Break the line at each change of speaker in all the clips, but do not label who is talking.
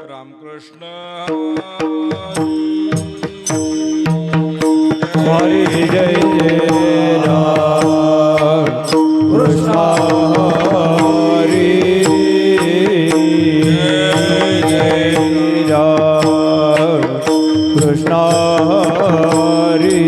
रामकृष्ण
हरी जय जय राम कृष्ण हरी जय जय राम कृष्ण हरी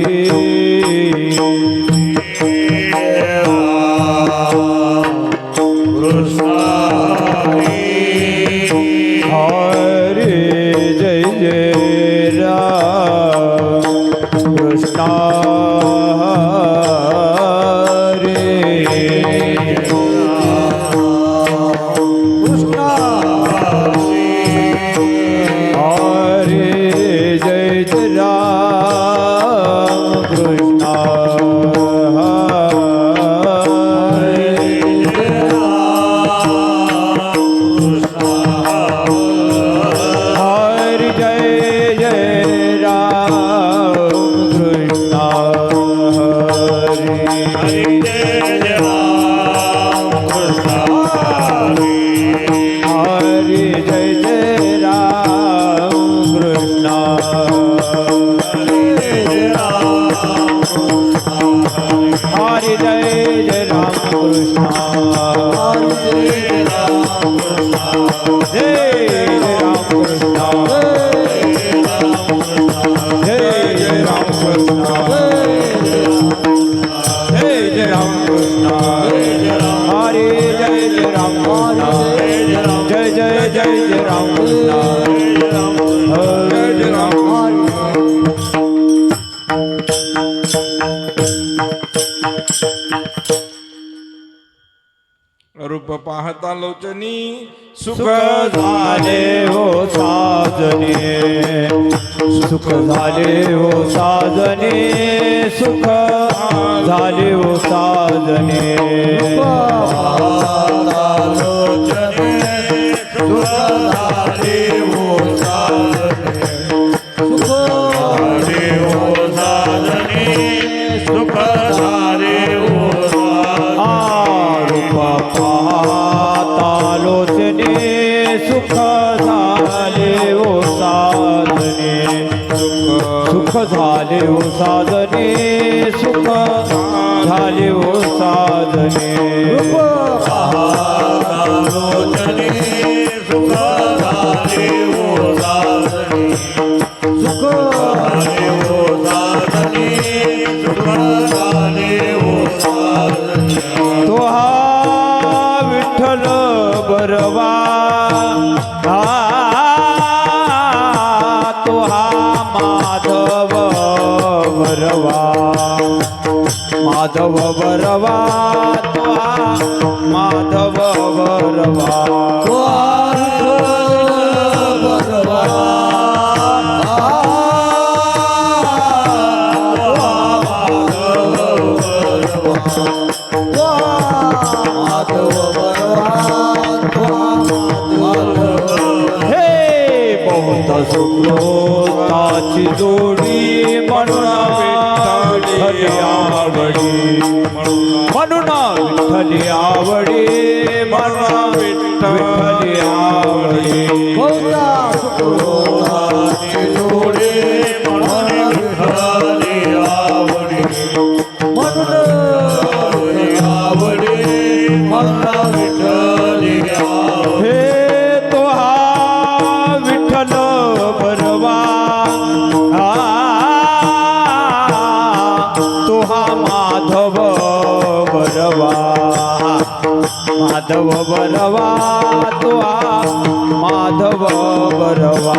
रूप पाहता लोचनी
सुख झाले हो साजने सुख झाले हो साजने सुख झाले हो साजने सुख झाले हो साधने सुख झाले हो साधने
सुख झाले हो साधने सुख झाले हो साधने सुख झाले हो साधने
तो हा विठ्ठल बरवा तो हा माधव बरवा माधव बरवा तो हा माधव बरवा सुखोताची जोडी म्हणून विठ्ठली आवडी म्हणून विठ्ठली आवडी म्हणून विठ्ठली आवडी
सुखोताची जोडी म्हणून विठ्ठली आवडी म्हणून आवडी म्हणून विठ्ठली आवडी
तो हा विठ्ठल बरवा तो हा माधव बरवा माधव बरवा तो हा माधव बरवा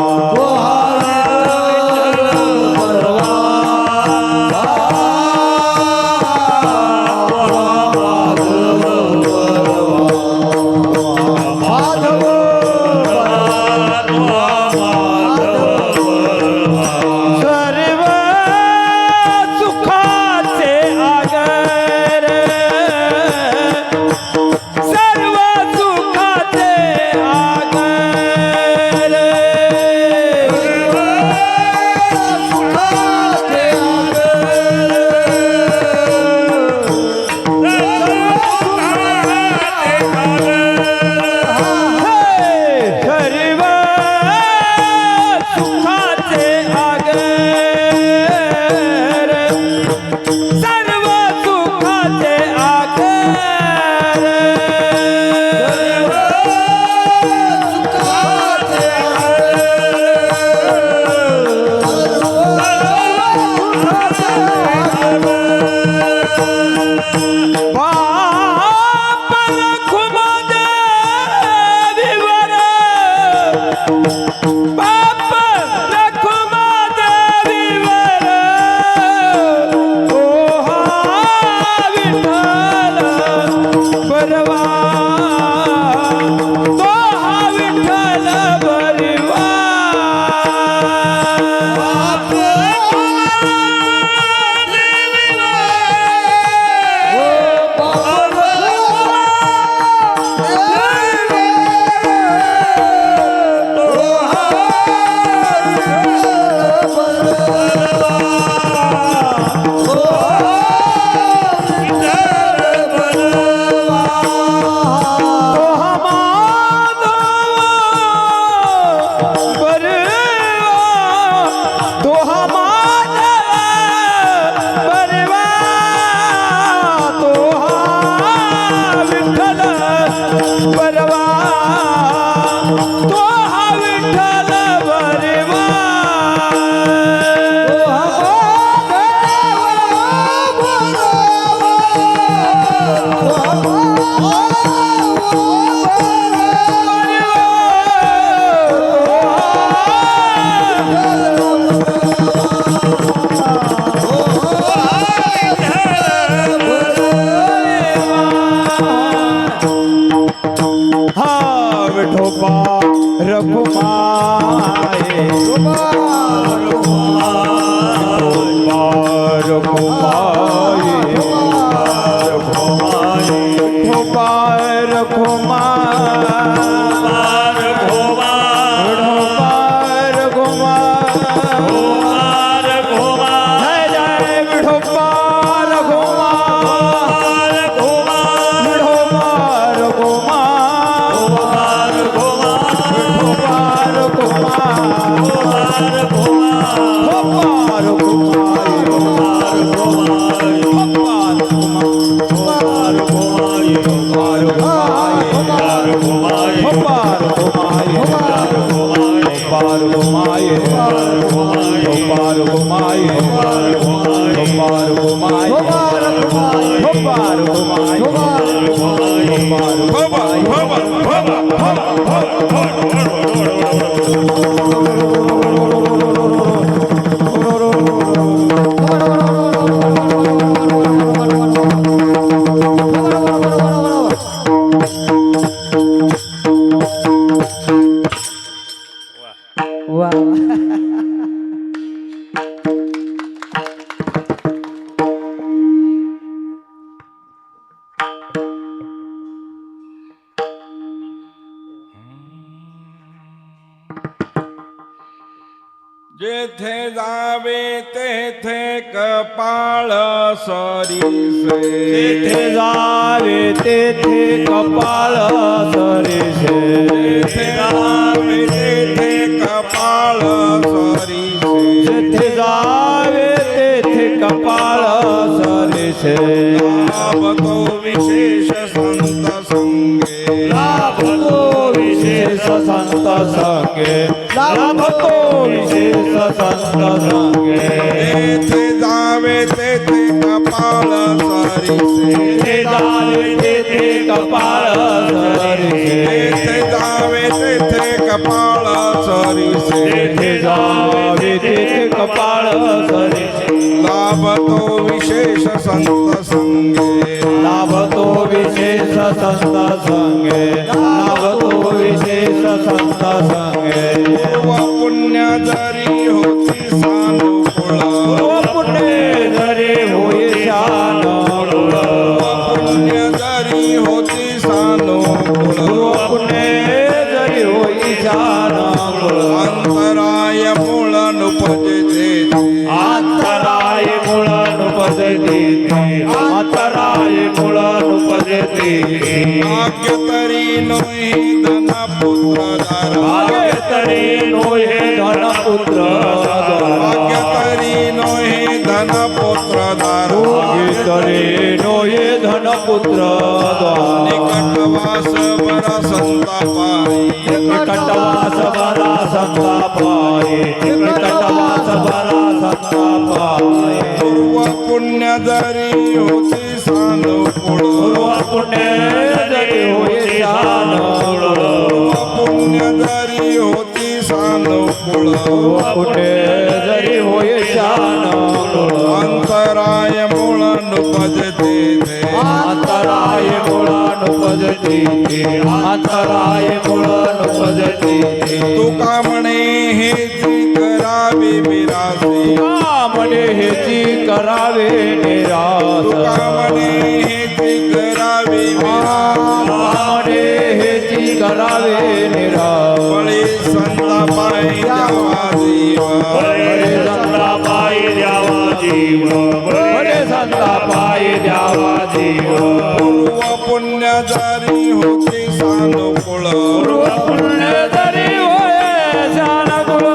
बाप रखुमा देवीवर बाप रखुमा देवीवर ओहा विठ्ठल बरवा तो हा विठ्ठल बरवा विठोबा रघुमाए रघुमाए विठोबा जय जय विठोबा
जेथे जावे तेथे कपाळ सरीसे
तेथे जावे तेथे कपाळ सरीसे
जेथे जावे तेथे कपाळ सरीसे
जेथे जावे तेथे कपाळ सरीसे
लाभतो विशेष संत संगे
लाभतो विशेष संत संगे लाभतो विशेष संत संगे
जेथे जावे तेथे कपाळ सरीसे
तेथे जावे तेथे कपाळ सरीसे
जेथे जावे तेथे कपाळ सरीसे
तेथे जावे तेथे कपाळ सरीसे
लाभतो विशेष संत संगे
लाभतो विशेष संत संगे लाभतो विशेष संत संगे
पूर्व पुण्य जरी होती सानुकूळ
पुण्य जरी होई शान
पुण्य जरी होती सानुकूळ
पुण्य जरी होई शान
अंतराय मूळ नुपजते
अंतराय मूळ नुपजते अंतराय मूळ नुपजते
भाग्य तरी नोही धन पुत्र
भाग्य तरी नोहे धन पुत्र
भाग्य तरी नोही धन पुत्र पुत्रधार
तरी नोये धनपुत्र
निकटवास बरा संतापाई
निकटवास बरा संतापाये निकटवास बरा संतापाये
पूर्व पुण्य जरी होती सानुकूळ
पूर्व पुण्य जरी होय शानकुळ
पुण्य जरी होती सानुकूळ
पुण्य जरी होय शानकुळ
अंतराय मूळ नुपजते ते
अंतराय मुळानुपजती अंतराय मुळानुपजती
तुका म्हणे हेची करावी मिरासी
म्हणे हेची करावे निरास
तुका म्हणे हेची करावी मिरासी
म्हणे हेची करावे निरास
बळी संतापाई द्यावा जीव
बळे संतापायी द्यावा जीव बळे संतापायी द्यावा जीव
पूर्व पुण्य जरी होती सानुकूळ
पूर्व पुण्य जरी होय शानकुळ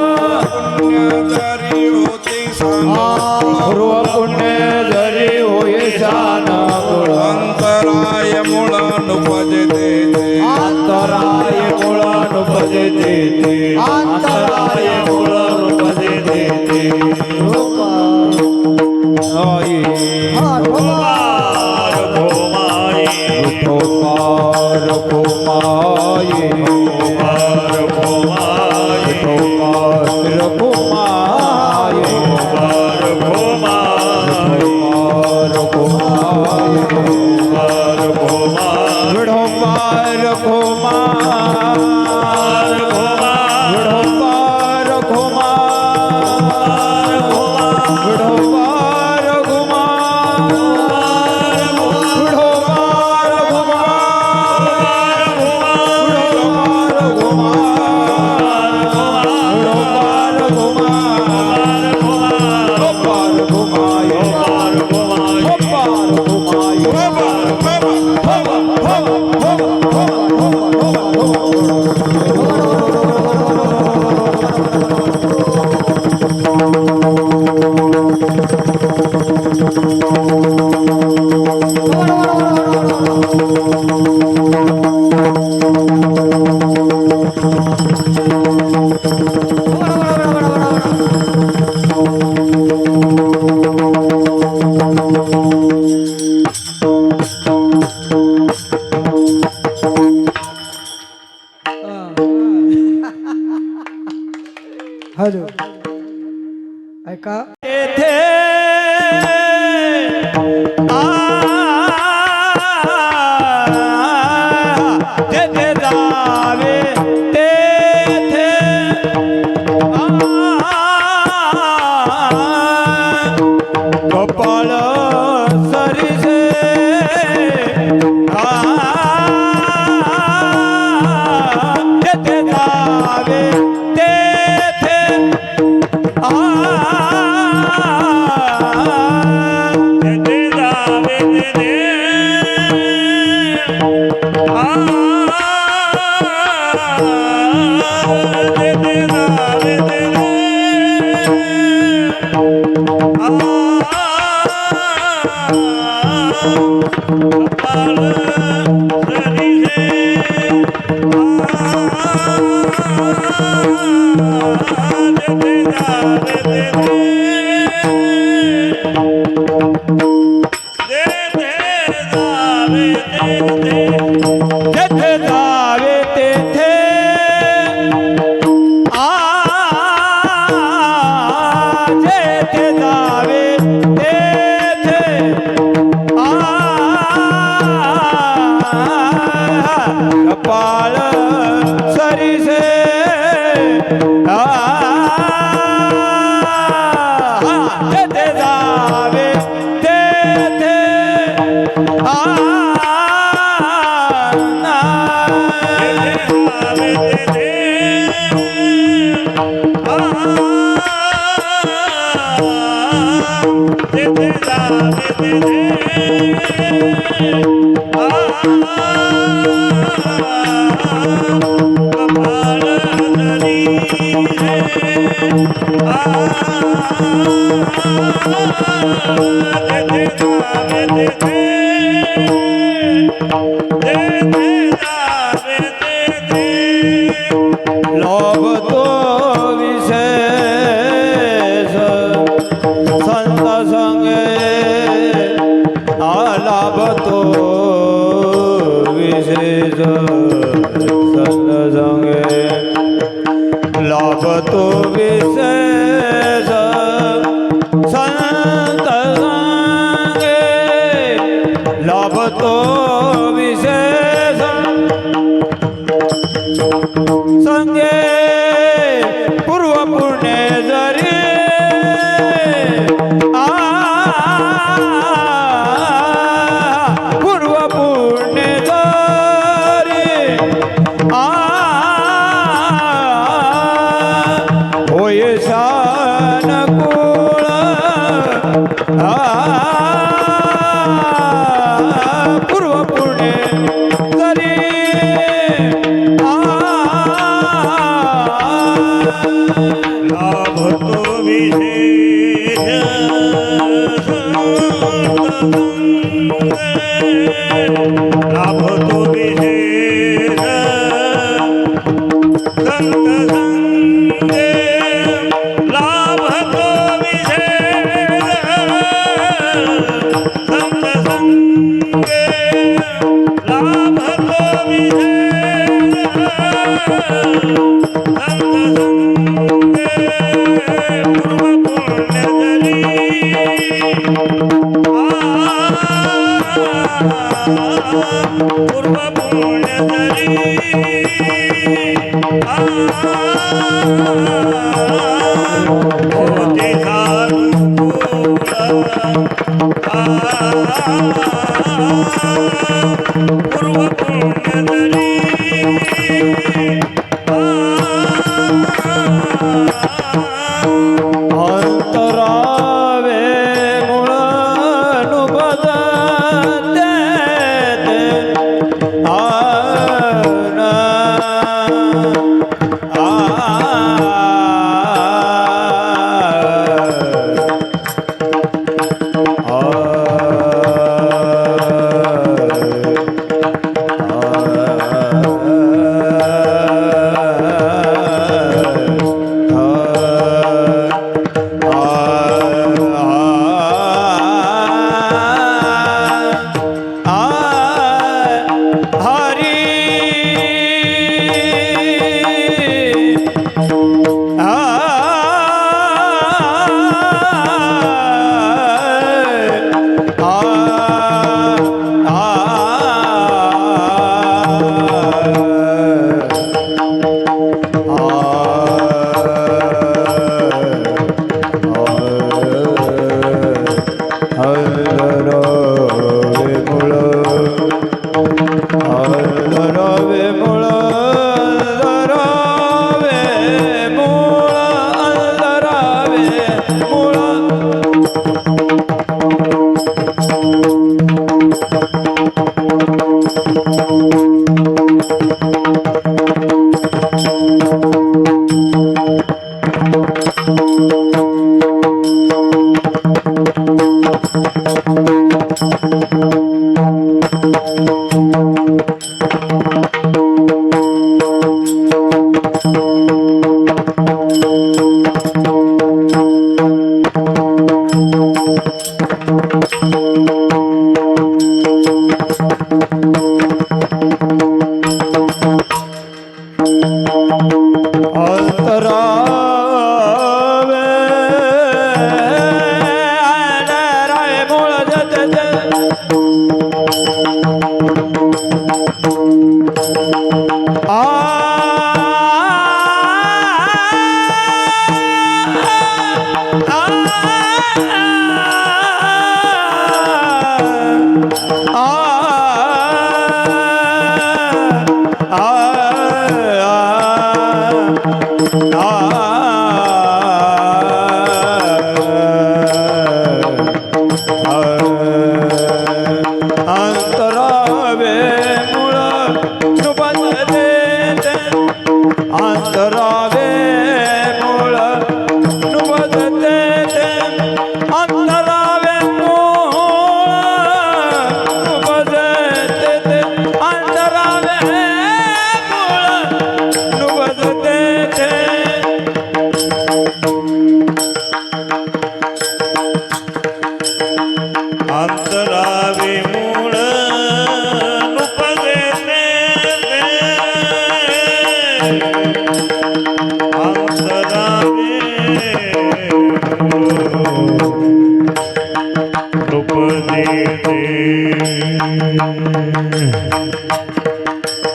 पुण्य जरी होती सानुकूळ
पूर्व पुण्य जरी होय शानकुळ
अंतराय मूळ नुपजते ते
अंतराय मुळानुपजते अंतराय मुळानुपजते आई
कुमार भोमाई
गोपाल गोमाये
कुमार भोमाई
गोपाल गोमाये
कुमार भोमाई
गोपाल गोमाये
कुमार भोमाई
विडोबार घोमार विडोबार घोमार विडोबार घोमार विडोबार घोमार विडोबार घोमार विडोबार घोमार गोपाल घोमाये गोपाल घोमाये
हॅलो ऐका
तेथे तेथे जावे तेथे कपाळ सरीसे तेथे जावे तेथे
तेथे जावे तेथे तेथे जावे कपाळ सरीसे तेथे जावे
तेथे जावे तेथे जेथे जावे तेथे कपाळ सरीसे तेथे जावे तेथे
Ah
संगे पूर्व पुण्य जरी पूर्व पुण्य जरी होय सानुकूळ पूर्व पुण्य जरी
लाभतो विशेष लाभतो विशेष संत संगे लाभतो विशेष संत संगे लाभतो विशेष पूर्व पुण्य जरी होते पूर्व पुण्य जरी
अंतरावे मूळ नुबदते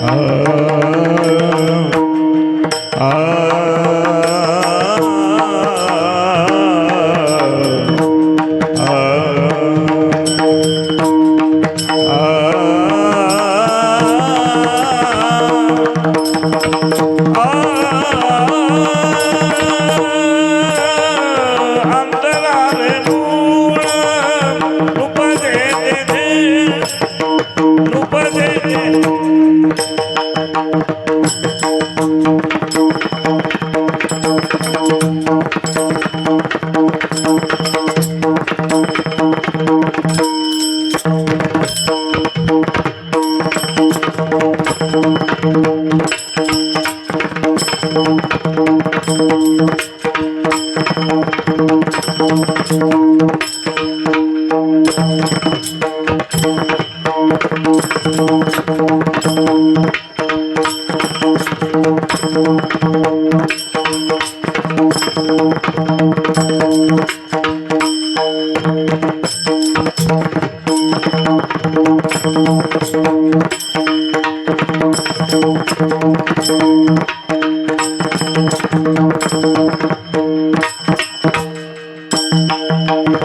आ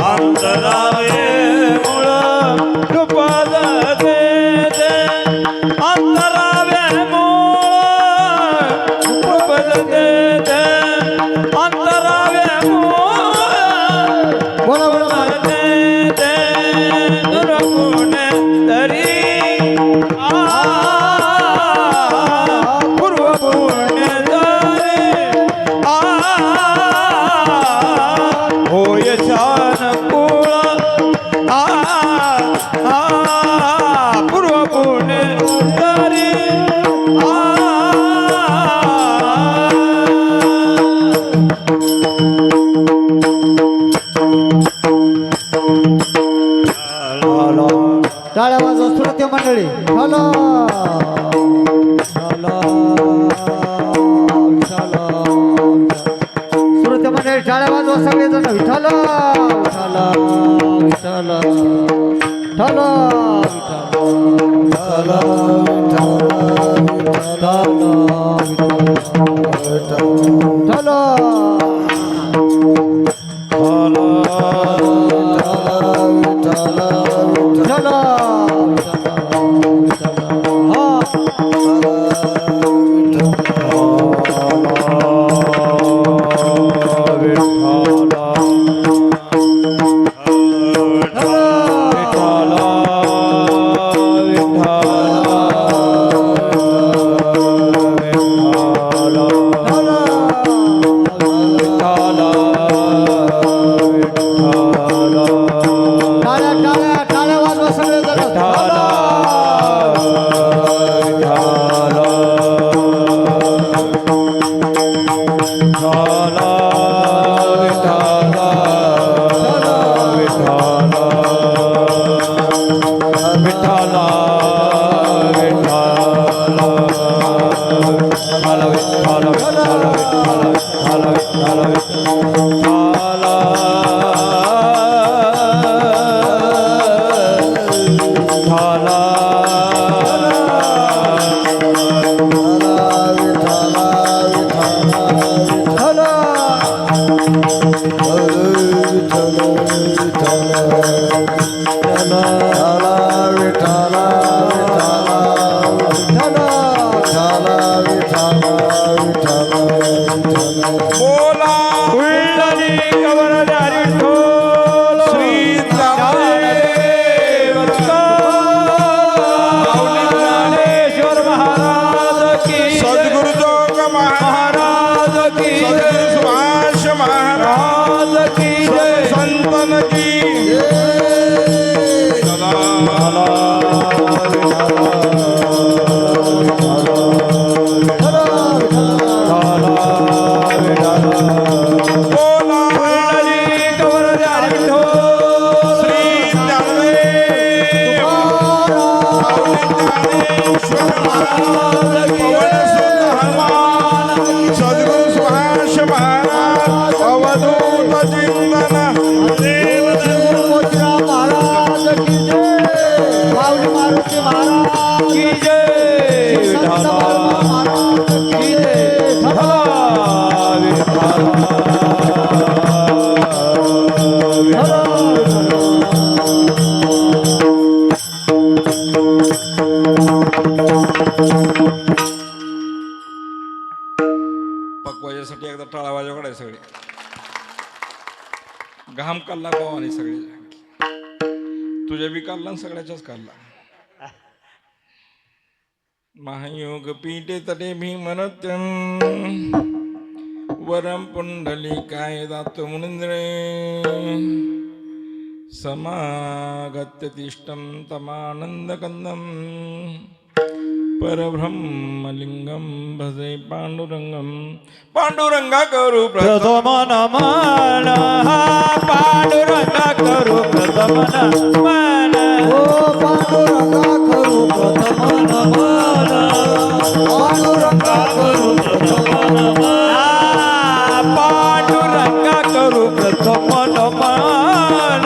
अंतरावे
मूळ रूपात ते अंतरावे मूळ रूपात ते अंतरावे मूळ
बोला बोला
दुर्गुण तरी पूर्व पुण्य तरी होय छान कुळ पूर्व पुण्य तरी
टाळ्या वाजवा श्रोते मंडळी हॅलो श्रोते मंडळी टाळ्या वाजवा सगळेजण विठाल विठाल विठाल विठाल विठाल टाळ्या वाजवा सगळेजण
बोला
कुंडली कवरधारी ढोल
श्री
ज्ञानेश्वर महाराज की
सद्गुरु जोग
महाराज की
सद्गुरु सुभाष महाराज
महाराज की जय
संतन की बोला
कुंडली कवरधारी ढोल
श्री ज्ञानेश्वर महाराज पवन सुत हनुमान सद्गुरु सुभाष महाराज अवधूत चिंतन
महाराज की जय माऊली मारुती महाराज
की जय
संत बर्मा महाराज की जय
पकवायसाठी एकदा टाळा वाजवाकडे सगळे घाम काढला भावाने सगळे तुझ्या बी काढला आणि सगळ्याच्याच काढला महायोगपीठे तटे भीमनत्यं वरं पुण्डलिकाय दातु मुनीन्द्रे समागत्य तिष्ठं तमानन्दकन्दं परब्रह्मलिंगं भजे पांडुरंगं पांडुरंगा करू
प्रथम नमन पांडुरंगा करू प्रथम नमन
ओ पांडुरंगा करू प्रथम नमन पांडुरंगा करू प्रथम नमन
पांडुरंगा करू प्रथम नमन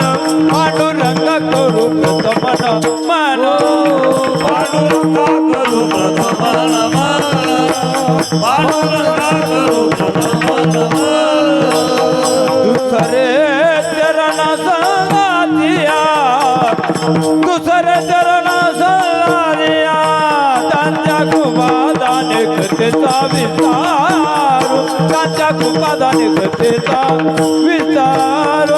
पांडुरंगा करू प्रथम नमन
पांडुरंगा करू प्रथम नमन पांडुरंगा करू प्रथम नमन
दुसरे चरण संगातिया दुसरे चरण संगातिया त्यांच्या कृपादाने कथेचा विस्तार त्यांच्या कृपादाने कथेचा विस्तार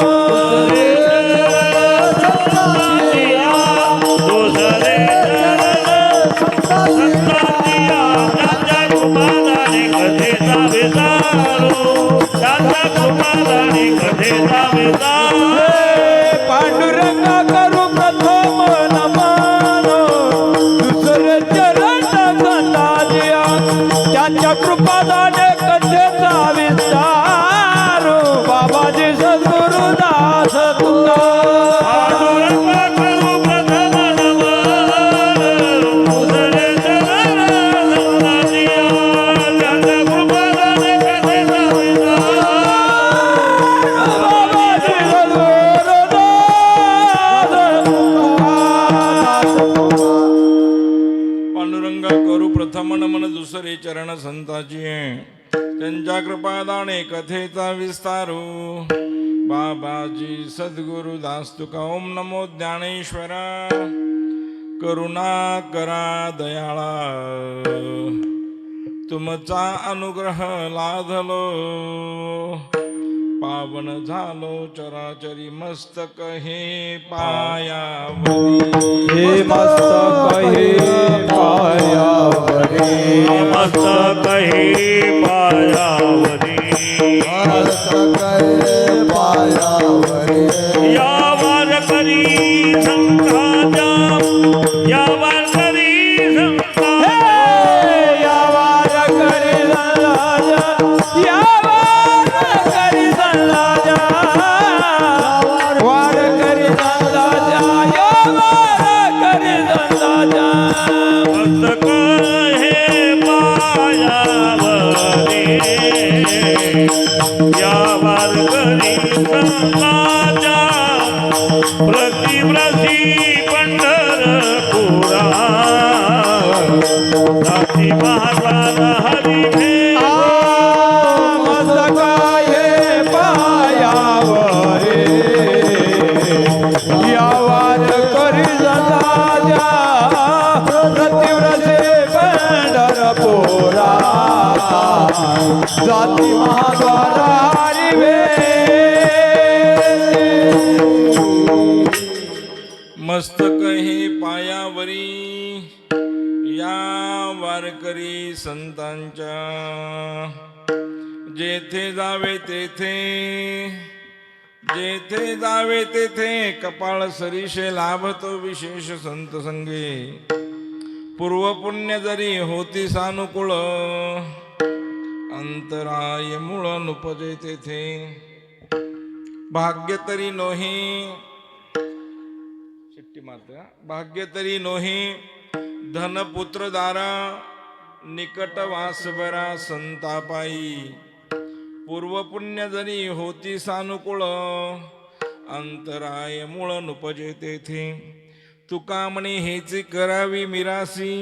दुसरे संतातिया त्यांच्या कृपादाने कथेचा विचारो त्यांच्या कृपादाने कथेचा विचारो
पांडुरंगा करू प्रथम नमन दुसरे चरण संताजिया त्यांच्या कृपादाने कथेचा विस्तार बाबाजी सद्गुरुदास तुका
पांडुरंगा करू प्रथम नमन दुसरे चरण संतातिया त्यांच्या कृपादाने कथेचा विचारो
बाबाजी सद्गुरुदास
पांडुरंगा करू प्रथम नमन दुसरे चरण संताची त्यांच्या कृपादाने कथेचा विस्तारू बाबाजी सद्गुरुदास तुका ओम नमो ज्ञानेश्वरा करुणा करा दयाळा तुमचा अनुग्रह लाधलो पावन झालो चराचरी मस्तक हे पायावरी
हे मस्तक हे पायावरी
मस्तक हे पायावरी यावर करी संताजा यावर करी संताजा
यावार करी संलाजा यावार करी संलाजा वार करी संलाजा यावार करी संलाजा
मस्तक हे पायावरी यावर करी संताजा प्रतिव्रती पंढरपुरा जाती महाराज हरी
मस्तकाये पायावरे यावार करी संलाजा प्रतिव्रते पंढरपुरा जाती महाद्वारा हरिवे
मस्तक हे पायावरी या वारकरी संतांच्या जेथे जावे तेथे जेथे जावे तेथे कपाळ सरीशे लाभतो विशेष संत संगे पूर्वपुण्य जरी होती सानुकूळ अंतराय मूळ नुपजे तेथे भाग्य तरी नोही शिट्टी मारते हा. भाग्य तरी नोही धनपुत्र दारा निकट वासबरा संतापाई पूर्वपुण्य जरी होती सानुकूळ अंतराय मूळ नुपजे तेथे तुका म्हणे हेची करावी मिरासी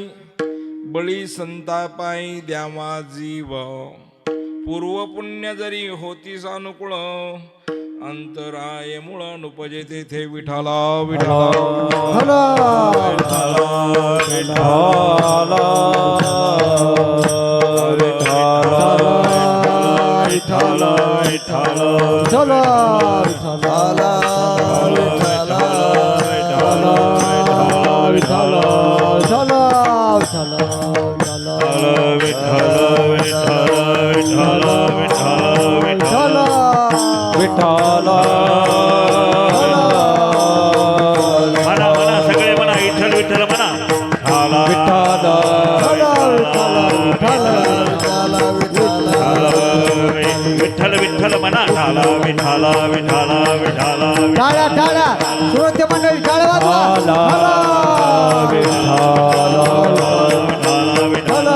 बळी संतापाई द्यावा जीव पूर्वपुण्य जरी होती सानुकूळ अंतराय मूळ नुपजे तेथे विठाला विठाला
चला
विठ्ठल म्हणा विठाला विठाला विठाला विठाला
टाळ्या टाळ्या श्रोते मंडळी टाळ्या वाजवा
विठाला विठाला विठाला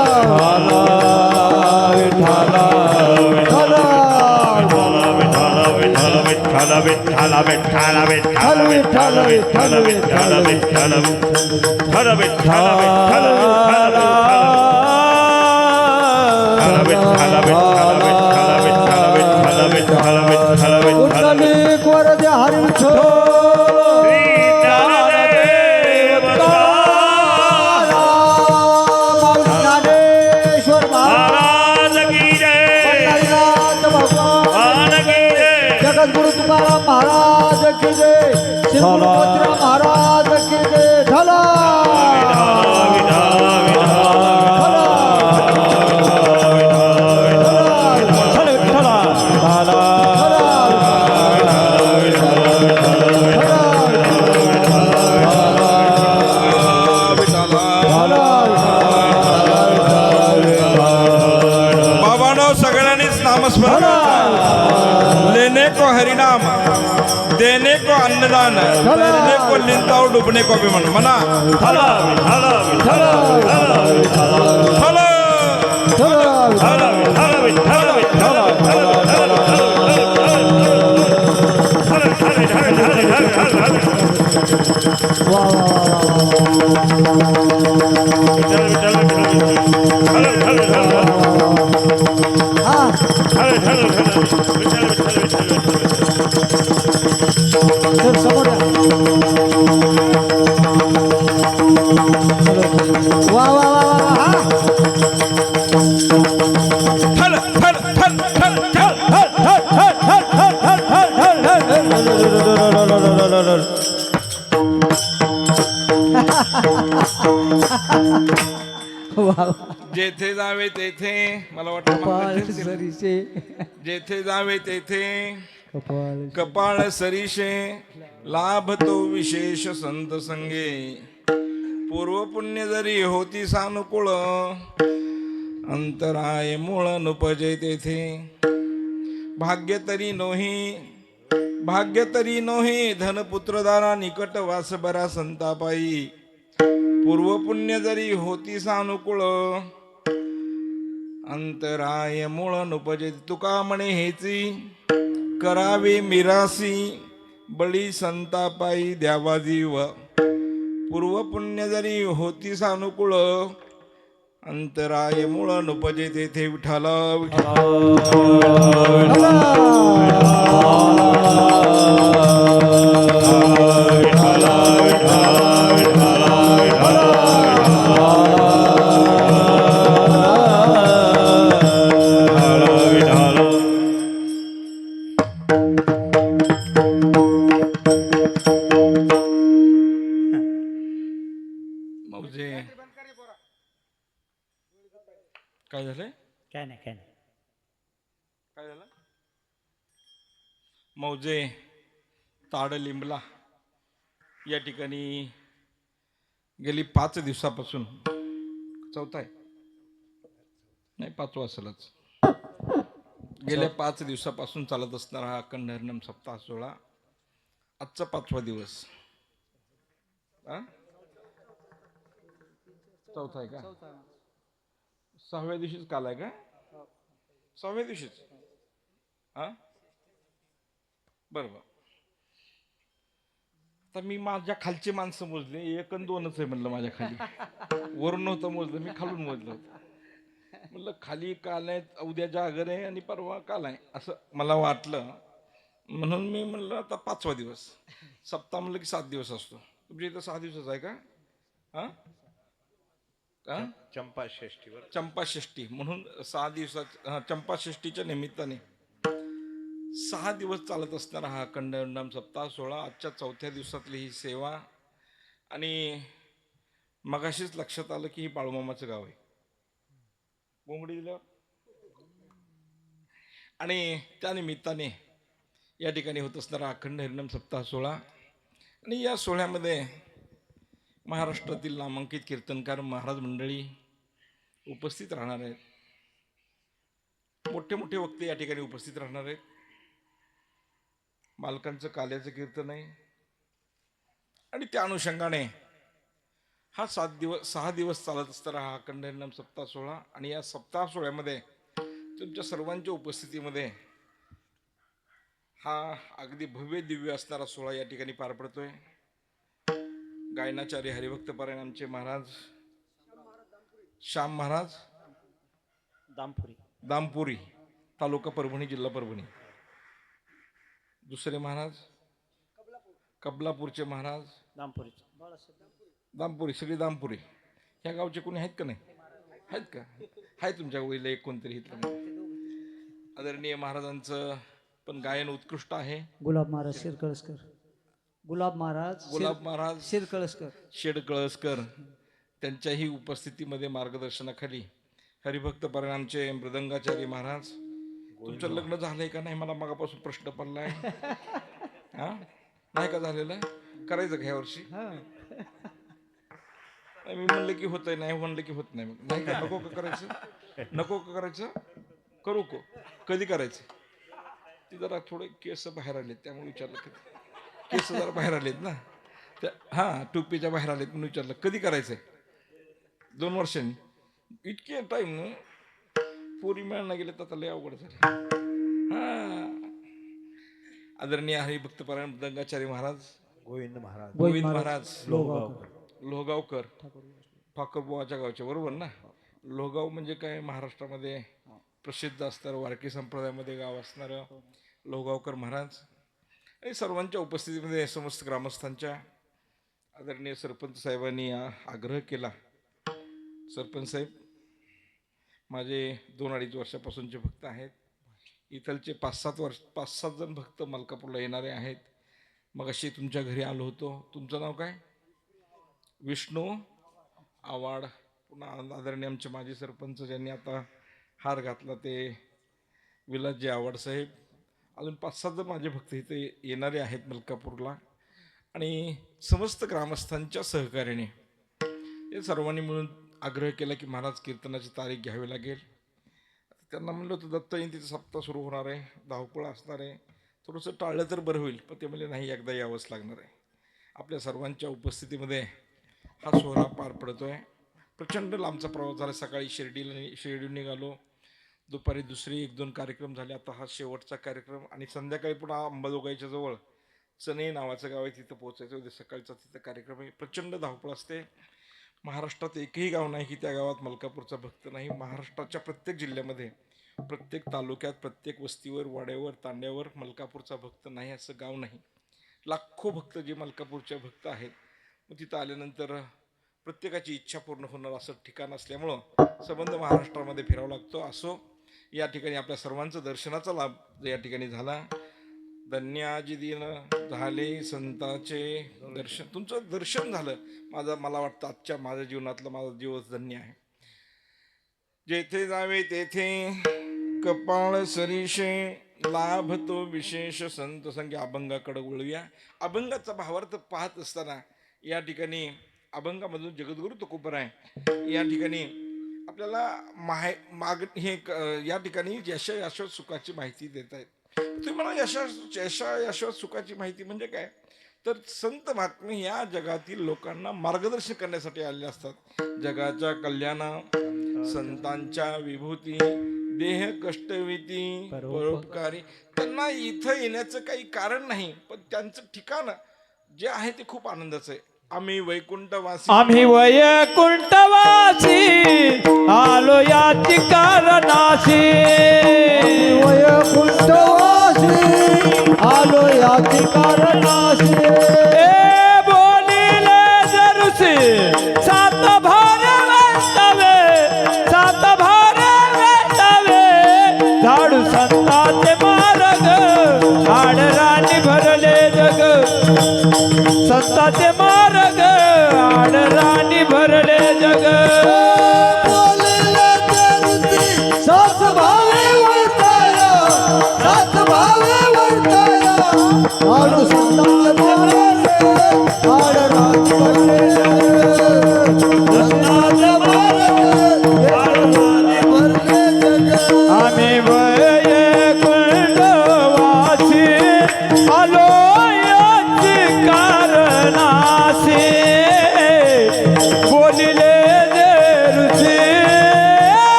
विठाला विठाला विठाला विठाला विठाला विठाला विठाला विठाला विठाला
कुंडली कोरदे हरी विठ्ठल ज्ञानेश्वर
महाराज की जय
पंढरीनाथ भगवान जगद्गुरु तुकाराम महाराज की जय श्री गुरुपत्र महाराज की जय ढला
बाबांनो सगळ्यांनीच नामस्मरण करायचं. लेने को हरिनाम, देने को अन्नदान, करने को लिंताव, डुबने को अभिमान. म्हणा
विठाला विठाला विठाला विठाला
हॅलो
विठाला विठाला विठाला विठाला
समोर या. वा वा वा वा हा
थल थल थल थल थल.
वा
जेथे जावे तेथे मला वाटतं
कपाळ
महाराज
सरीसे
जेथे जावे तेथे
कपाळ
कपाळ सरीशे लाभ तो विशेष संत संगे. पूर्व पुण्य जरी होती सानुकूळ अंतराय मूळ नुपजे तेथे. भाग्य तरी नोही धन पुत्रदारा निकट वास बरा संतापाई. पूर्व पुण्य जरी होती सानुकूळ अंतराय मूळ नुपजे. तुका म्हणे हेची करावे मिरासी बळी संतापाई द्यावा जीव. पूर्व पुण्य जरी होती सानुकूळ अंतराय मूळ नुपजे तेथे. विठाला मौजे काय झालंय
काय नाही काय नाही
काय झालं मौजे ताडलिंबला या ठिकाणी गेली 5 दिवसापासून चौथा आहे नाही 5वा असेलच गेल्या 5 दिवसापासून चालत असणारा हा अखंड हरिनाम सप्ताह सोहळा आजचा 5वा दिवस. चौथा आहे का 6व्या दिवशीच काल आहे का 6व्या दिवशीच बरोबर. तर मी माझ्या खालचे माणसं मोजले 1 आणि 2च आहे म्हणलं. माझ्या खाली वरून नव्हतं मोजलं मी खालून मोजलं होतं. म्हणलं खाली काल आहे उद्या जागर आहे आणि परवा काल आहे असं मला वाटलं. म्हणून मी म्हणलं आता 5वा दिवस. सप्ताह म्हणलं की 7 दिवस असतो. तुमच्या इथं 6 दिवसाचा आहे का चंपाषष्ठी म्हणून 6 दिवसात चंपाषष्ठीच्या निमित्ताने 6 दिवस चालत असणारा हा अखंड हरिनाम सप्ताह सोहळा. आजच्या 4थ्या दिवसातली ही सेवा. आणि मगाशीच लक्षात आलं की ही बाळूमामाचं गाव आहे. बोंगडी दिल्यावर आणि त्या निमित्ताने या ठिकाणी होत असणारा अखंड हरिनाम सप्ताह सोहळा. आणि या सोहळ्यामध्ये महाराष्ट्रातील नामांकित कीर्तनकार महाराज मंडळी उपस्थित राहणार आहेत. मोठे मोठे वक्ते या ठिकाणी उपस्थित राहणार आहेत. मालकांचं काल्याचं कीर्तन आहे आणि त्या अनुषंगाने हा 6 दिवस चालत असताना हा अखंड हरिनाम सप्ताह सोहळा आणि या सप्ताह सोहळ्यामध्ये तुमच्या सर्वांच्या उपस्थितीमध्ये हा अगदी भव्य दिव्य असणारा सोहळा या ठिकाणी पार पडतोय. गायनाचार्य हरिभक्त पारायण आमचे महाराज श्याम महाराज दामपुरी तालुका परभणी जिल्हा परभणी. दुसरे महाराज कबलापूरचे महाराज दामपुरी सगळे दामपुरी. ह्या गावचे कोणी आहेत का नाही? आहेत का? आहे तुमच्या वळीला एक कोणतरी इथलं. आदरणीय महाराजांचं पण गायन उत्कृष्ट आहे.
गुलाब महाराज शिरकळसकर
शेडकळसकर त्यांच्याही उपस्थितीमध्ये मार्गदर्शनाखाली हरिभक्त पारायण आमचे मृदंगाचार्य महाराज. तुमचं लग्न झालंय का नाही मला मागापासून प्रश्न पडलाय. हा नाही का झालेलं? करायचं का ह्या वर्षी? मी म्हणलं की होतंय, नाही म्हणलं की होत नाही. नाही का? नको का करायचं? नको का करायचं? करू को कधी करायचं? ती जरा थोडे केस बाहेर आलेत त्यामुळे विचारलं. केस जरा बाहेर आलेत ना त्या, हा टोपीच्या बाहेर आलेत म्हणून विचारलं कधी करायचंय? 2 वर्षांनी. इतके टाइम पोरी मिळायला गेले तर लय अवघड झाले. हा आदरणीय हरिभक्त पारायण मृदंगाचार्य महाराज गोविंद महाराज लोहगावकर ठाकूरबुवाच्या गावचे, बरोबर ना? लोहगाव म्हणजे काय, महाराष्ट्रामध्ये प्रसिद्ध असणारं वारकी संप्रदायामध्ये गाव असणारं लोहगावकर महाराज आणि सर्वांच्या उपस्थितीमध्ये समस्त ग्रामस्थांच्या आदरणीय सरपंच साहेबांनी आग्रह केला. सरपंच साहेब माझे 2-2.5 वर्षापासूनचे भक्त आहेत. इथलचे 5-7 जण भक्त मलकापूरला येणारे आहेत. मग अशी तुमच्या घरी आलो होतो. तुमचं नाव काय? विष्णू आवाड. पुन्हा आदरणीय आमचे माजी सरपंच ज्यांनी आता हार घातला ते विलासजी आवाड साहेब. अजून 5-7 जण माझे भक्त इथे येणारे आहेत मलकापूरला आणि समस्त ग्रामस्थांच्या सहकार्याने हे सर्वांनी मिळून आग्रह केला की महाराज कीर्तनाची तारीख घ्यावी लागेल. त्यांना म्हणलं होतं दत्त जयंतीचा सप्ताह सुरू होणार आहे, धावपळ असणार आहे, थोडंसं टाळलं तर बरं होईल. पण ते म्हणले नाही, एकदा यावंच लागणार आहे. आपल्या सर्वांच्या उपस्थितीमध्ये हा सोहळा पार पडतोय. प्रचंड लांबचा प्रवास झाला. सकाळी शिर्डीहून निघालो, दुपारी दुसरे 1-2 कार्यक्रम झाले, आता हा शेवटचा कार्यक्रम आणि संध्याकाळी पुन्हा अंबाजोगाईच्या जवळ चने नावाचं गाव आहे, तिथं पोहोचायचं उद्या सकाळचा तिथं कार्यक्रम आहे. प्रचंड धावपळ असते. महाराष्ट्रात एकही गाव नाही की त्या गावात मलकापूरचा भक्त नाही. महाराष्ट्राच्या प्रत्येक जिल्ह्यामध्ये, प्रत्येक तालुक्यात, प्रत्येक वस्तीवर, वाड्यावर, तांड्यावर मलकापूरचा भक्त नाही असं गाव नाही. लाखो भक्त जे मलकापूरचे भक्त आहेत. मग तिथं आल्यानंतर प्रत्येकाची इच्छा पूर्ण होणार असं ठिकाण असल्यामुळं संबंध महाराष्ट्रामध्ये फिरावं लागतो. असो, या ठिकाणी आपल्या सर्वांचं दर्शनाचा लाभ या ठिकाणी झाला. धन्याजी दिन झाले संतांचे दर्शन. तुमचं दर्शन झालं. मला वाटतं आजच्या माझ्या जीवनातलं माझा दिवस धन्य आहे. जेथे जावे तेथे कपाळ सरीशे लाभ तो विशेष संत संगी. अभंगाकडे वळूया. अभंगाचा भावार्थ पाहत असताना या ठिकाणी अभंगामधून जगद्गुरु तुकोबराय या ठिकाणी आपल्याला या ठिकाणी यश सुखाची माहिती देत आहेत. तुम्ही मला यश सुखाची माहिती म्हणजे काय, तर संत महात्मे या जगातील लोकांना मार्गदर्शन करण्यासाठी आलेले असतात. जगाच्या कल्याणा संतांच्या विभूती देह कष्टविती परोपकारी. त्यांना इथं येण्याचं काही कारण नाही, पण त्यांचं ठिकाण जे आहे ते खूप आनंदाचं आहे. आम्ही वैकुंठवासी
आलो याची कारणाशी.
आलो याची कारणाशी.
बोलिले जरुसी 7 भार वेतावे झाडू संतांचे मार्ग आडराणी भरले जग. संतांचे मार्ग आडराणी भरले जग.
सात भावे वर्ताया आडू संतांचे मार्ग आडराणी भरले जग.
आम्ही वैकुंठवासी आलो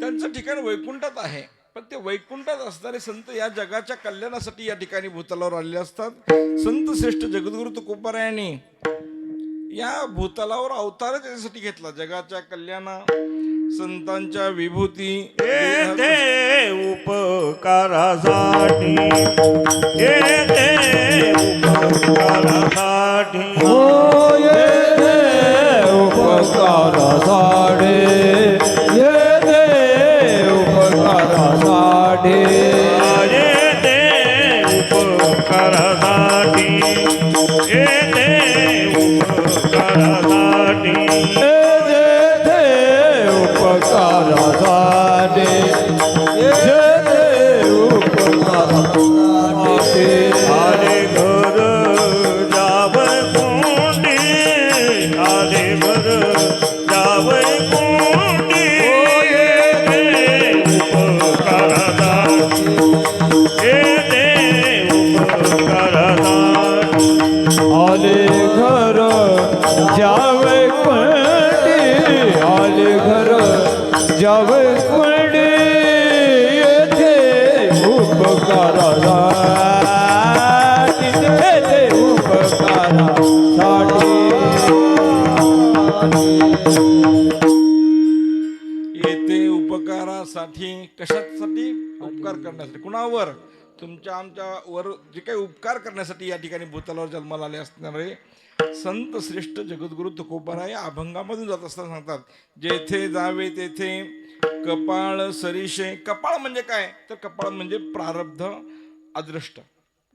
त्यांचं ठिकाण वैकुंठात आहे, पण ते वैकुंठात असणारे संत या जगाच्या कल्याणासाठी या ठिकाणी भूतलावर आलेले असतात. संत श्रेष्ठ जगद्गुरु तुकोबारायांनी या भूतलावर अवतार त्याच्यासाठी घेतला, जगाच्या कल्याणा संतांच्या विभूती
येते उपकारासाठी, येते उपकारासाठी.
हो येते उपकारासाठी, येते उपकारासाठी.
येते उपकारासाठी, येते उपकारासाठी.
येते उपकारासाठी, येते उपकारासाठी.
आले घर जावं कोंडी, आले घर जावं कोंडी. येते उपकारासाठी, येते उपकारासाठी.
आले घर जावे कुंडी, आले घर जावे कुंडी. येथे उपकारासाठी, येथे उपकारासाठी.
येते उपकारासाठी. कशासाठी? उपकार करण्यासाठी. कुणावर? तुमच्या आमच्या वर जे काही उपकार करण्यासाठी या ठिकाणी भूतलावर जन्माला आले असणारे संत श्रेष्ठ जगद्गुरु तुकोबाराय अभंगामधून जात असताना सांगतात, जेथे जावे तेथे कपाळ सरीशे. कपाळ म्हणजे काय? तर कपाळ म्हणजे प्रारब्ध अदृष्ट.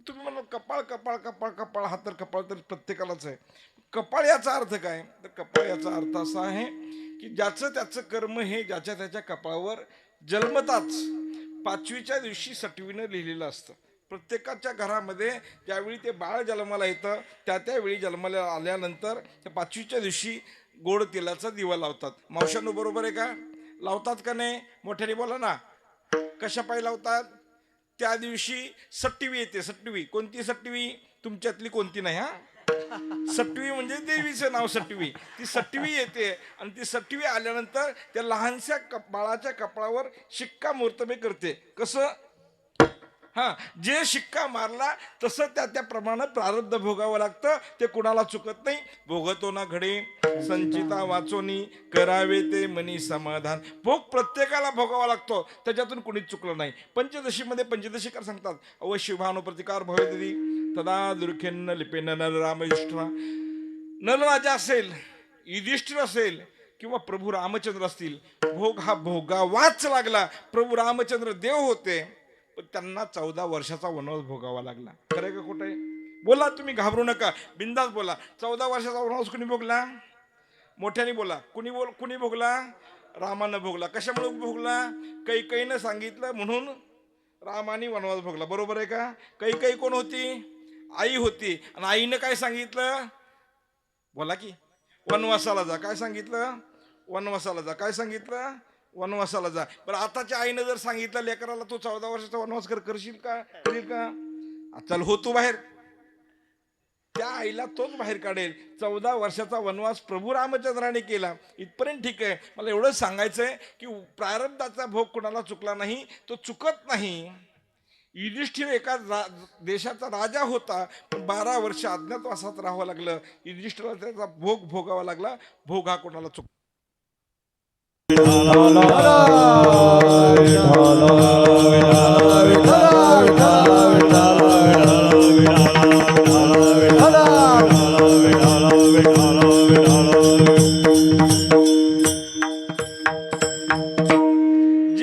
तुम्ही म्हणा कपाळ कपाळ कपाळ कपाळ, हा तर कपाळ तर प्रत्येकालाच आहे. कपाळ याचा अर्थ काय? तर कपाळ याचा अर्थ असा आहे की ज्याचं त्याचं कर्म हे ज्याच्या त्याच्या कपाळावर जन्मताच 5वीच्या दिवशी सटवीनं लिहिलेलं असतं. प्रत्येकाच्या घरामध्ये ज्यावेळी ते बाळ जन्माला येतं त्यावेळी जन्माला आल्यानंतर त्या 5वीच्या दिवशी गोड तेलाचा दिवा लावतात. मावशांनो बरोबर आहे का? लावतात का नाही? मोठ्याने बोला ना. कशा पायी लावतात? त्या दिवशी सटवी येते. सटवी कोणती? सटवी तुमच्यातली कोणती नाही हा. सटवी म्हणजे देवीचं नाव सटवी. ती सटवी येते आणि ती सटवी आल्यानंतर त्या लहानशा बाळाच्या कपाळावर शिक्का मोर्तबे करते. कसं? हा, जे शिक्का मारला तसं त्याप्रमाणे प्रारब्ध भोगावं लागतं. ते कुणाला चुकत नाही. भोगतो ना घडे संचिता वाचोनी, करावे ते मनी समाधान. भोग प्रत्येकाला भोगावा लागतो, त्याच्यातून कुणीच चुकलं नाही. पंचदशीमध्ये पंचदशीकार सांगतात, अवश्य भानु प्रतिकार भवेदी तदा दुर्खेन्न लिपेन नर राम युष्ठा. नलराजा असेल, युधिष्ठिर असेल किंवा प्रभू रामचंद्र असतील, भोग हा भोगावाच लागला. प्रभू रामचंद्र देव होते पण त्यांना 14 वर्षाचा वनवास भोगावा लागला. खरं का खोटं आहे? बोला, तुम्ही घाबरू नका, बिंदास बोला. 14 वर्षाचा वनवास कुणी भोगला? मोठ्याने बोला. कुणी भोगला? रामानं भोगला. कशामुळे भोगला? कैकेयीनं सांगितलं म्हणून रामाने वनवास भोगला. बरोबर आहे का? कैकेयी कोण होती? आई होती. आणि आईनं काय सांगितलं? बोला की, वनवासाला जा. काय सांगितलं? वनवासाला जा. काय सांगितलं? वनवासाला जा. बरं, आताच्या आईनं जर सांगितलं लेकराला तू 14 वर्षाचा वनवास करशील का? करील का? चल हो तू बाहेर, त्या आईला तोच बाहेर काढेल. 14 वर्षाचा वनवास प्रभू रामचंद्राने केला. इथपर्यंत ठीक आहे. मला एवढंच सांगायचंय की प्रारब्धाचा भोग कोणाला चुकला नाही, तो चुकत नाही. युधिष्ठिर एका देशाचा राजा होता, पण 12 वर्ष अज्ञातवासात राहावं लागलं. युधिष्ठिराला त्याचा भोग भोगावा लागला. भोग हा कोणाला चुक जे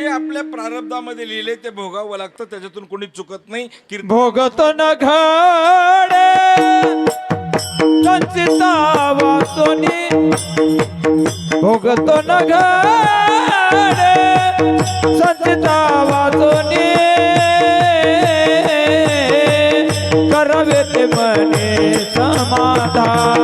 आपल्या प्रारब्धामध्ये लिहिले ते भोगावं लागतं, त्याच्यातून कोणी चुकत नाही.
भोगतो न घडे संचिता वाचोनी, भोगतो न घडे संचिता वाचोनी. करावे ते मने समाधान,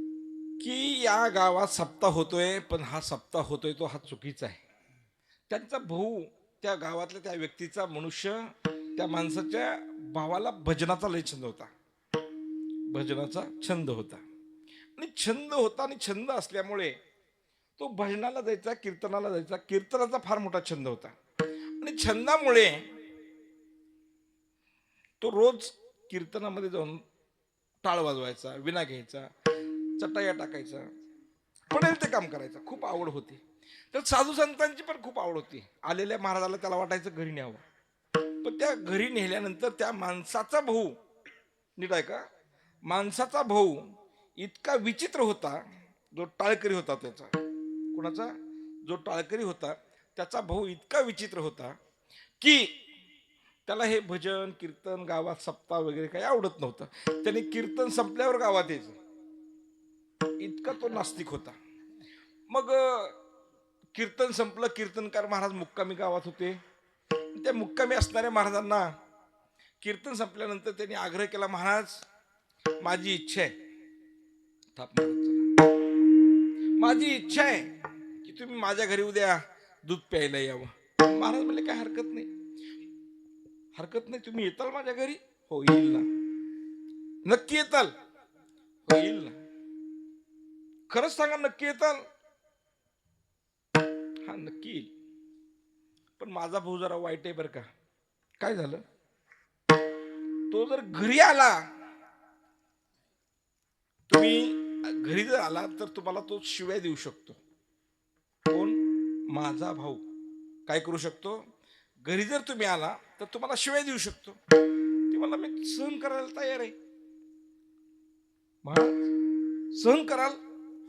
की या गावात सप्ताह होतोय, पण हा सप्ताह होतोय तो हा चुकीचा आहे. त्यांचा भाऊ, त्या गावातल्या त्या व्यक्तीचा, मनुष्य, त्या माणसाच्या भावाला भजनाचा लय छंद होता. भजनाचा छंद होता आणि छंद होता आणि छंद असल्यामुळे तो भजनाला जायचा, कीर्तनाला जायचा. कीर्तनाचा फार मोठा छंद होता आणि छंदामुळे तो रोज कीर्तनामध्ये जाऊन टाळ वाजवायचा, विणा घ्यायचा, चटाया टाकायचा, पडेल ते काम करायचा. खूप आवड होती. तर साधू संतांची पण खूप आवड होती. आलेल्या महाराजाला त्याला वाटायचं घरी न्यावं, पण त्या घरी नेल्यानंतर त्या माणसाचा भाऊ, नीट आहे का, माणसाचा भाऊ इतका विचित्र होता, जो टाळकरी होता त्याचा, कुणाचा, जो टाळकरी होता त्याचा भाऊ इतका विचित्र होता की त्याला हे भजन कीर्तन गावात सप्ताह वगैरे काही आवडत नव्हतं. त्याने कीर्तन संपल्यावर गावात यायचं, इतका तो नास्तिक होता. मग कीर्तन संपलं, कीर्तनकार महाराज मुक्कामी गावात होते. त्या मुक्कामी असणाऱ्या महाराजांना कीर्तन संपल्यानंतर त्यांनी आग्रह केला, महाराज माझी इच्छा आहे, थाप मारत चला, माझी इच्छा आहे की तुम्ही माझ्या घरी उद्या दूध प्यायला यावं. महाराज म्हणले काय हरकत नाही, हरकत नाही, तुम्ही येताल माझ्या घरी? हो येईल ना. नक्की येताल? हो येईल ना. खरंच सांगा नक्की येताल? हा नक्की येईल, पण माझा भाऊ जरा वाईट आहे बरं का. काय झालं? तो जर घरी आला, तुम्ही घरी जर आला तर तुम्हाला तो शिव्या देऊ शकतो. कोण? माझा भाऊ काय करू शकतो? घरी जर तुम्ही आला तर तुम्हाला शिव्या देऊ शकतो. ते मला मी सहन करायला तयार आहे. महाराज सहन कराल?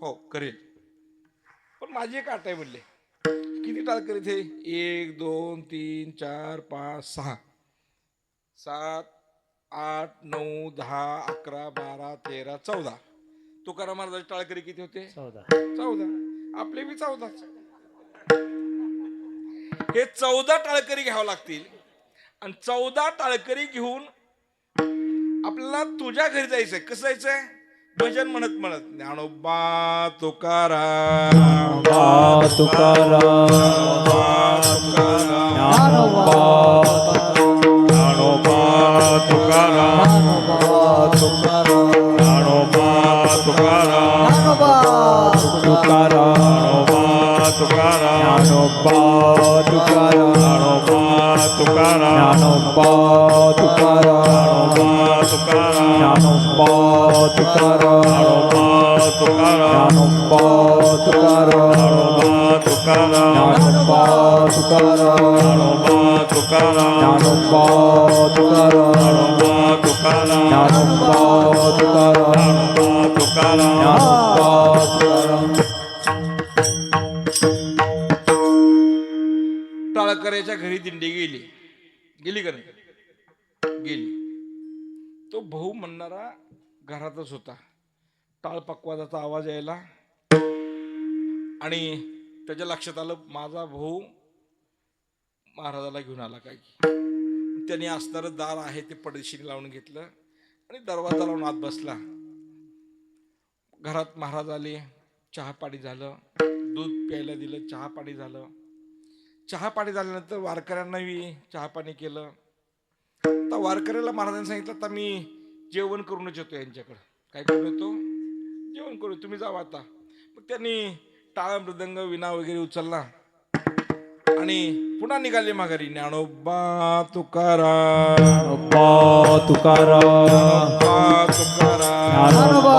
हो करेल, पण माझी एक अट आहे म्हणले. किती टाळ करीत हे? 1 2 3 4 5 6 7 8 9 10 11 12 13 14. तुकाराम महाराजांचे टाळकरी किती होते? 14. आपले बी 14. हे 14 टाळकरी घ्यावं लागतील आणि 14 टाळकरी घेऊन आपल्याला तुझ्या घरी जायचंय. कसं जायचंय? भजन म्हणत म्हणत, ज्ञानोबा तुकाराम,
ज्ञानोबा तुकाराम, ज्ञानोबा
ज्ञानोबा तुकाराम, ज्ञानोबा तुकाराम,
तुकाराम,
ज्ञानोबा तुकाराम,
ज्ञानोबा तुकाराम,
ज्ञानोबा तुकाराम,
ज्ञानोबा तुकाराम,
ज्ञानोबा तुकाराम,
ज्ञानोबा तुकाराम,
ज्ञानोबा तुकाराम,
ज्ञानोबा तुकाराम,
ज्ञानोबा तुकाराम,
ज्ञानोबा तुकाराम,
ज्ञानोबा तुकाराम,
ज्ञानोबा तुकाराम,
ज्ञानोबा तुकाराम,
ज्ञानोबा तुकाराम.
टाळकऱ्याच्या घरी दिंडी गेली, गेली का नाही? गेली. तो भाऊ म्हणणारा घरातच होता. टाळ पकवाजाचा आवाज यायला आणि त्याच्या लक्षात आलं माझा भाऊ महाराजाला घेऊन आला काय. त्याने असणारं दार आहे ते पडदेशीने लावून घेतलं आणि दरवाजा लावून आत बसला. घरात महाराज आले, चहा पाणी झालं, दूध प्यायला दिलं, चहा पाणी झालं. चहा पाणी झाल्यानंतर वारकऱ्यांनाही चहा पाणी केलं. आता वारकऱ्याला महाराजांनी सांगितलं आता मी जेवण करूनच येतो यांच्याकडं. काय करून येतो? जेवण करू, तुम्ही जावा आता. मग त्यांनी टाळ मृदंग विणा वगैरे उचलला आणि पुन्हा निघाले माघारी. ज्ञानोबा तुकाराम,
ज्ञानोबा तुकाराम,
ज्ञानोबा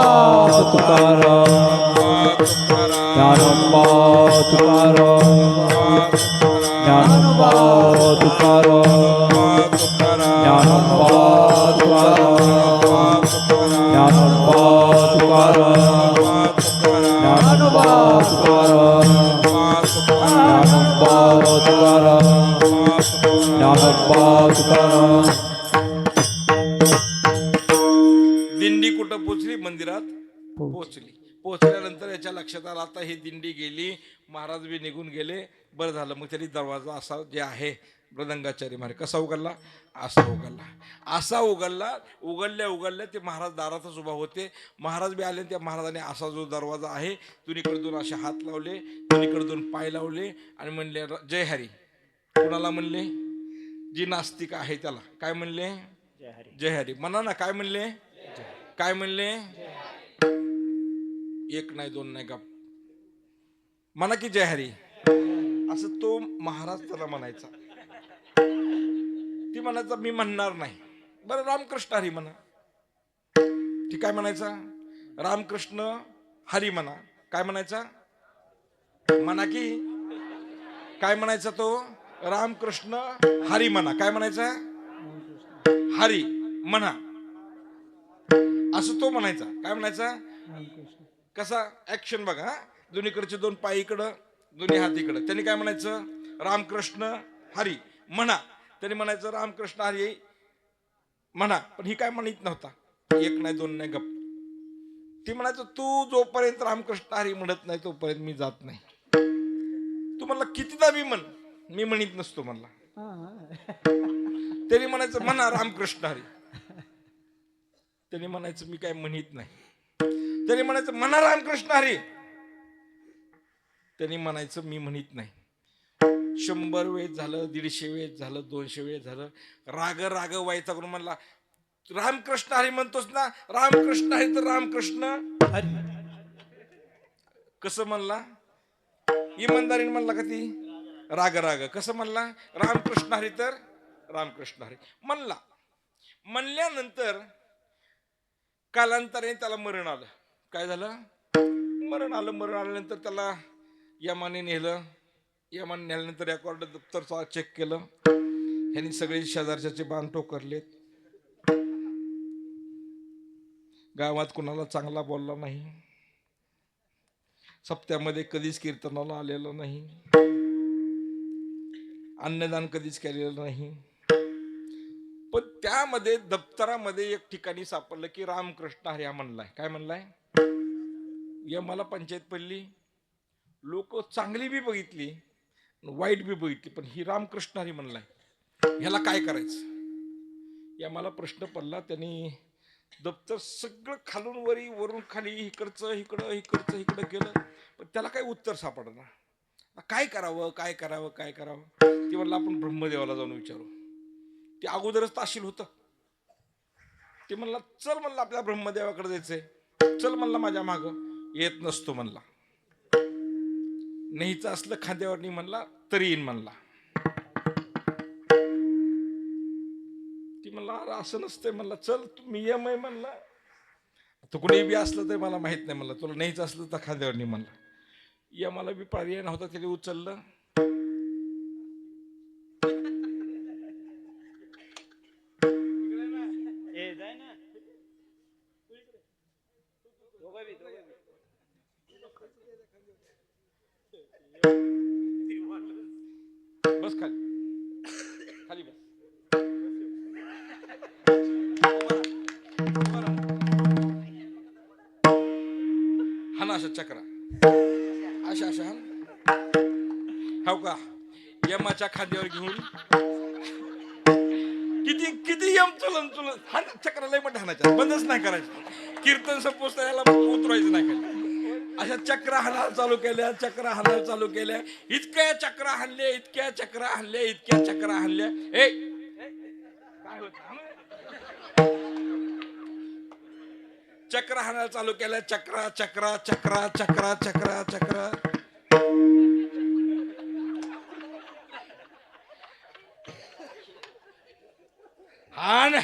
तुकाराम,
ज्ञानोबा तुकाराम, ज्ञानोबा तुकाराम, ज्ञानोबा तुकाराम, ज्ञानोबा तुकाराम, ज्ञानोबा तुकाराम, ज्ञानोबा तुकाराम, ज्ञानोबा तुकाराम, ज्ञानोबा तुकाराम.
दिंडी कुठं पोचली? मंदिरात पोचली. पोचल्यानंतर याच्या लक्षात आलं आता ही दिंडी गेली, महाराज बी निघून गेले, बरं झालं. मग त्यांनी दरवाजा असा जे आहे मृदंगाचार्य महाराज कसा उघडला, असा उघडला, असा उघडला. उघडल्या उघडल्या ते महाराज दारातच उभा होते. महाराज बी आले. त्या महाराजाने असा जो दरवाजा आहे दोन्हीकडे दोन असे हात लावले, दोन्हीकडे दोन पाय लावले आणि म्हणले जय हरी. कोणाला म्हणले? जी नास्तिक आहे त्याला काय म्हणले? जय हरी. म्हणा ना काय म्हणले? काय म्हणले? एक नाही दोन नाही गप म्हणा की जय हरी. असं तो महाराज त्याला म्हणायचा. ती म्हणायचा मी म्हणणार नाही. बरं रामकृष्ण हरी म्हणा. ती काय म्हणायचा? रामकृष्ण हरी म्हणा. काय म्हणायचा? म्हणा की काय म्हणायचा तो? रामकृष्ण हरी म्हणा. काय म्हणायचा? हरी म्हणा असं तो म्हणायचा. काय म्हणायचा? कसा ऍक्शन बघा. दोन्हीकडचे दोन पाय इकडं, दोन्ही हात इकडं. त्यांनी काय म्हणायचं? रामकृष्ण हरी म्हणा. त्यांनी म्हणायचं रामकृष्ण हरी म्हणा. पण ही काय म्हणत नव्हता. एक नाही दोन नाही गप. ती म्हणायचं तू जोपर्यंत रामकृष्ण हरी म्हणत नाही तोपर्यंत मी जात नाही. तू म्हणला कितीदा मी म्हण, मी म्हणत नसतो म्हणला. त्यांनी म्हणायचं म्हणा रामकृष्ण हरी. त्यांनी म्हणायचं मी काय म्हणत नाही. त्यांनी म्हणायचं म्हणा रामकृष्ण हरी. त्यांनी म्हणायचं मी म्हणत नाही. 100 वेळ झालं, 150 वेळ झालं, 200 वेळ झालं. राग राग व्हायचा करून म्हणला रामकृष्ण हरी म्हणतोस ना? रामकृष्ण हरी तर रामकृष्ण हरी. कसं म्हणला? इमानदारीने म्हणला का ती? राग राग. कसं म्हणला? रामकृष्ण हरी तर रामकृष्ण हरी म्हणला. म्हणल्यानंतर कालांतराने त्याला मरण आलं. काय झालं? मरण आलं. मरण आल्यानंतर त्याला यमाने नेलं. यमाने नेल्यानंतर रेकॉर्ड दप्तर चेक केलं. ह्यांनी सगळे शेजारच्याचे बाण टोकरलेत. गावात कुणाला चांगला बोलला नाही. सप्त्यामध्ये कधीच कीर्तनाला आलेलं नाही. अन्नदान कधीच केलेलं नाही. पण त्यामध्ये दप्तरामध्ये एक ठिकाणी सापडलं की रामकृष्ण हरी हा म्हणलाय. काय म्हणलाय? या मला पंचायत पडली. लोक चांगली बी बघितली, वाईट बी बघितली, पण ही रामकृष्ण हरी म्हणलाय. ह्याला काय करायचं? या मला प्रश्न पडला. त्यांनी दप्तर सगळं खालून वरी, वरून खाली, इकडचं इकडं, इकडचं इकडं केलं, पण त्याला काही उत्तर सापडणार. काय करावं, काय करावं, काय करावं? ती म्हणलं आपण ब्रह्मदेवाला जाऊन विचारू. ते अगोदरच ताशील होतं. ते म्हणला चल म्हणलं आपल्या ब्रह्मदेवाकडे जायचंय. चल म्हणला माझ्या माग. येत नसतो म्हणला. नाहीच असलं खांद्यावर नाही म्हणला तरी येईन म्हणला. ती म्हणला अरे असं नसतंय म्हणला. चल तुम्ही यम आहे म्हणला. तर कुणी बी असलं तर मला माहित नाही म्हणला. तुला नाहीच असलं तर खांद्यावर नाही म्हणला. यमाला बी पर्याय नव्हता. त्याने उचललं. बस खाली, खाली बस. हा ना अशा चक्रा अशा अशा हो का. यमाच्या खांद्यावर घेऊन किती किती यम चलन चुलन हा चक्रा लय मोठ्या हाणायच्या. बंदच नाही करायचं. कीर्तन संपोच याला उतरायचं नाही खाली. अशा चक्रा हाणायला चालू केल्या. चक्रा हाणायला चालू केल्या. इतक्या चक्रा हाणल्या, इतक्या चक्रा हाणल्या, इतक्या चक्रा हाणल्या. ए काय होत? चक्रा हाणायला चालू केल्या. चक्रा चक्रा चक्रा चक्रा चक्रा चक्रा. हाण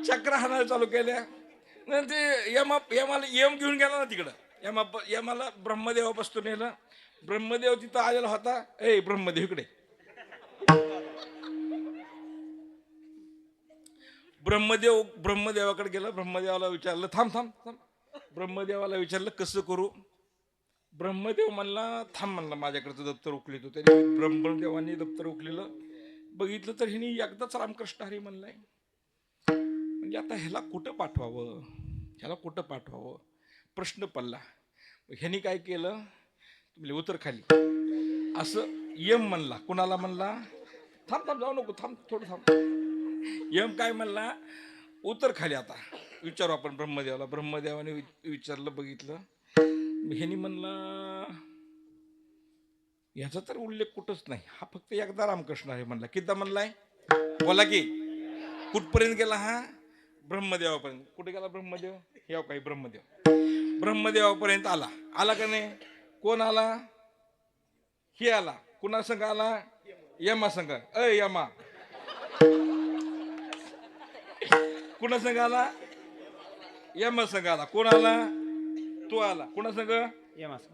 चक्रा हाणायला चालू केल्या. ते यमाला यम घेऊन गेला ना तिकडं. यमाला ब्रह्मदेवापासून नेलं. ब्रह्मदेव तिथं आलेला होता. ए ब्रह्मदेव इकडे. ब्रह्मदेवाकडे गेलं. ब्रह्मदेवाला विचारलं थांब थांब थांब. ब्रह्मदेवाला विचारलं कसं करू? ब्रह्मदेव म्हणला थांब म्हणला माझ्याकडचं दप्तर उकलितो. त्याने ब्रह्मदेवानी दप्तर उकलेलं. बघितलं तर हिने एकदाच रामकृष्ण हरी म्हणलाय. म्हणजे आता ह्याला कुठं पाठवावं, ह्याला कुठं पाठवावं प्रश्न पडला. ह्यानी काय केलं? तुम्ही उतर खाली असं यम म्हणला. कुणाला म्हणला? थांब थांब, जाऊ नको, थांब थोडं थांब. यम काय म्हणला? उतर खाली आता, विचारू आपण ब्रह्मदेवाला. ब्रह्मदेवाने विचारलं, बघितलं. ह्यानी म्हणला याचा तर उल्लेख कुठंच नाही, हा फक्त एकदा रामकृष्ण आहे म्हणला. किती म्हणलाय? बोला की. कुठपर्यंत गेला हा? ब्रह्मदेवापर्यंत. कुठे गेला ब्रह्मदेव? हे काही ब्रह्मदेव. ब्रह्मदेवापर्यंत आला. आला का नाही? कोण आला? हे आला. कुणा संघ आला? यमा संघ. यमा कुणा संघ आला? यमा संघ आला. कोण आला? तो आला. कुणा संघ?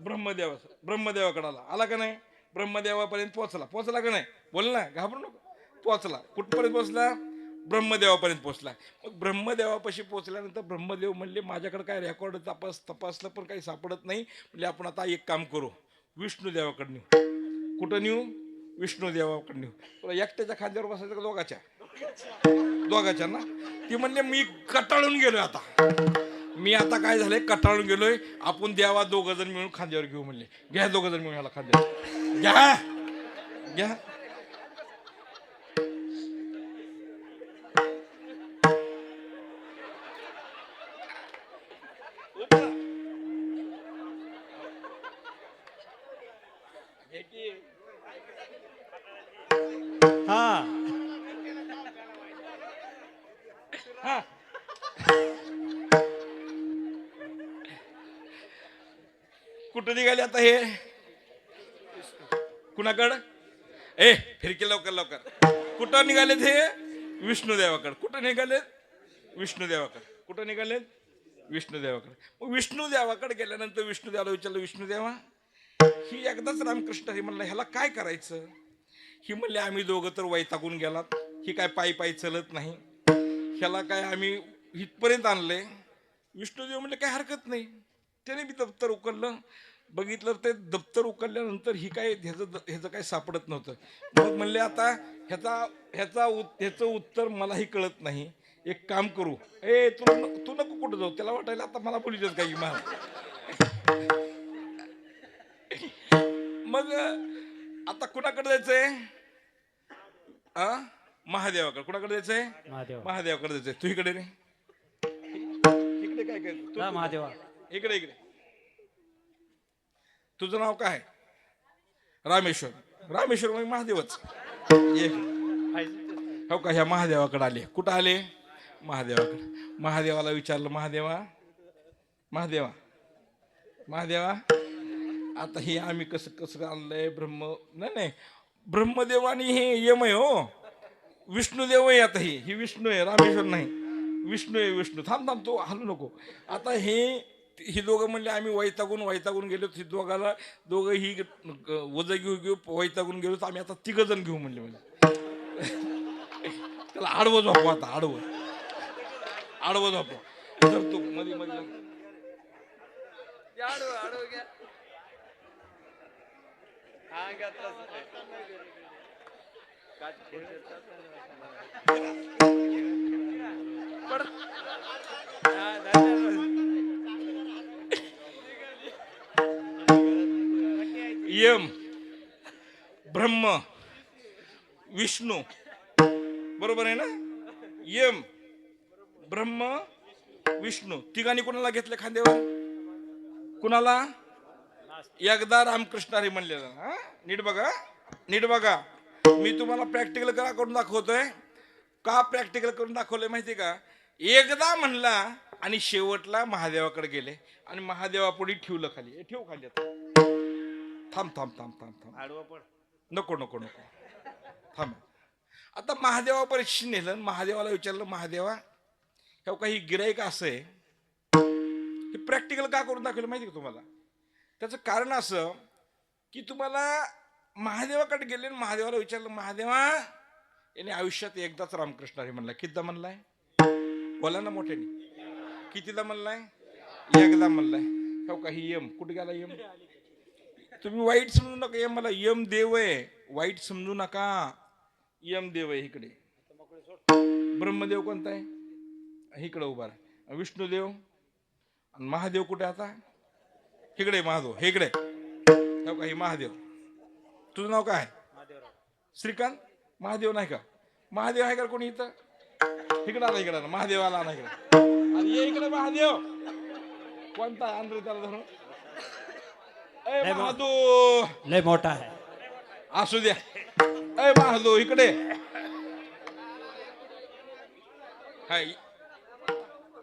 ब्रह्मदेवा. ब्रह्मदेवाकडे आला. आला का नाही? ब्रह्मदेवापर्यंत पोहोचला. पोहोचला का नाही? बोल ना, घाबरू नको. पोहोचला. कुठपर्यंत पोहोचला? ब्रह्मदेवापर्यंत पोहोचला. मग ब्रह्मदेवापाशी पोहोचल्यानंतर ब्रह्मदेव म्हणले माझ्याकडे काय रेकॉर्ड तपासलं पण काही सापडत नाही. म्हणजे आपण आता एक काम करू, विष्णुदेवाकडे नेऊ. कुठं नेऊ? विष्णुदेवाकडे नेऊ. तुला एकट्याच्या खांद्यावर बसायचं का दोघाच्या? दोघाच्या ना. ती म्हणले मी कटाळून गेलोय आता. मी आता काय झालंय, कटाळून गेलोय. आपण देवा दोघ जण मिळून खांद्यावर घेऊ म्हणले. घ्या दोघ जण मिळून ह्याला खांद्यावर घ्या. घ्या.
हा
हा. कुठं निघाले आता हे? कुणाकडं? फिरके लवकर लवकर. कुठं निघालेत हे? विष्णुदेवाकडे. कुठं निघालेत? विष्णुदेवाकडे. कुठं निघालेत? विष्णुदेवाकडे. मग विष्णुदेवाकडे गेल्यानंतर विष्णुदेवाला विचारलं, विष्णुदेवा ही एकदाच रामकृष्ण हे म्हणलं, ह्याला काय करायचं? ही म्हणले आम्ही दोघं तर वैतागून गेलात. ही काय पायी पायी चलत नाही. ह्याला काय आम्ही इथपर्यंत आणलंय. विष्णुदेव म्हणले काय हरकत नाही. त्याने बी दप्तर उकललं. बघितलं ते दप्तर उकलल्यानंतर ही काय ह्याचं काय सापडत नव्हतं. मग म्हणले आता ह्याचं उत्तर मलाही कळत नाही. एक काम करू, तू नको कुठं जाऊ. त्याला वाटायला आता मला बोलीच काही मग आता कुणाकडे जायचंय? महादेवाकडे. कुणाकडे जायचंय? महादेवाकडे जायचंय. तू इकडे रे. इकडे काय काय?
महादेवा
इकडे इकडे. तुझं नाव काय? रामेश्वर. रामेश्वर मग महादेवच. हो का? ह्या महादेवाकडे आले. कुठं आले? महादेवाकडे. महादेवाला विचारलं, महादेवा महादेवा महादेवा आता हे आम्ही कसं कसं आणलंय? नाही ब्रह्मदेव आणि हे यम आहे हो. विष्णुदेव आहे. आता ही विष्णू आहे, रामेश्वर नाही. विष्णू आहे. विष्णू. थांब थांब, तो हलू नको. आता ही दोघं म्हणले आम्ही वैतागून गेलो. ही दोघं ही वज घेऊ वैतागून गेलो. तर आम्ही आता 3 जण घेऊ म्हणले. त्याला आडवं झोपू. आता आडवं झोपू. तर तू मध्ये आडवं घ्या. यम, ब्रह्म, विष्णू. बरोबर आहे ना? यम, ब्रह्म, विष्णू. तिघांनी कोणाला घेतलं खांद्यावर? कुणाला? एकदा रामकृष्ण हरी म्हणलेलं. हा, नीट बघा, नीट बघा. मी तुम्हाला प्रॅक्टिकल करून दाखवतोय. का प्रॅक्टिकल करून दाखवलंय माहिती का? एकदा म्हणला आणि शेवटला महादेवाकडे गेले आणि महादेवापुढे ठेवलं खाली. ठेव खाली. थांब थांब थांब थांब थांब. आडवा पड. नको नको नको. थांब. आता महादेवापर्यंत नेलं. महादेवाला विचारलं, महादेवा ह्या काही गिराईक असं आहे, हे प्रॅक्टिकल का करून दाखवलं माहिती का तुम्हाला? त्याचं कारण असं की तुम्हाला महादेवाकडे गेले, महादेवाला विचारलं, महादेवा याने आयुष्यात एकदाच रामकृष्ण हरी म्हणलाय. कितीदा म्हणलाय? बोला ना मोठ्याने. कितीदा म्हणलाय? एकदा म्हणलाय. हो काही यम कुठे गेला? यम तुम्ही वाईट समजू नका. यम मला यम देव आहे, वाईट समजू नका. यम देव आहे इकडे. ब्रह्मदेव कोणता आहे? इकडे उभा आहे. विष्णुदेव आणि महादेव कुठे? आता इकडे महादेव. हे इकडे हो काही महादेव. तुझं नाव काय? श्रीकांत. महादेव नाही का? महादेव आहे का कोणी इथं? इकडं आला, इकडं आला महादेवाला आला इकडं. अरे ये इकडे महादेव. कोणता आण रे त्याला धरून? ए महादेव
लय मोठा आहे.
असू द्या. ए महादेव इकडे. हाय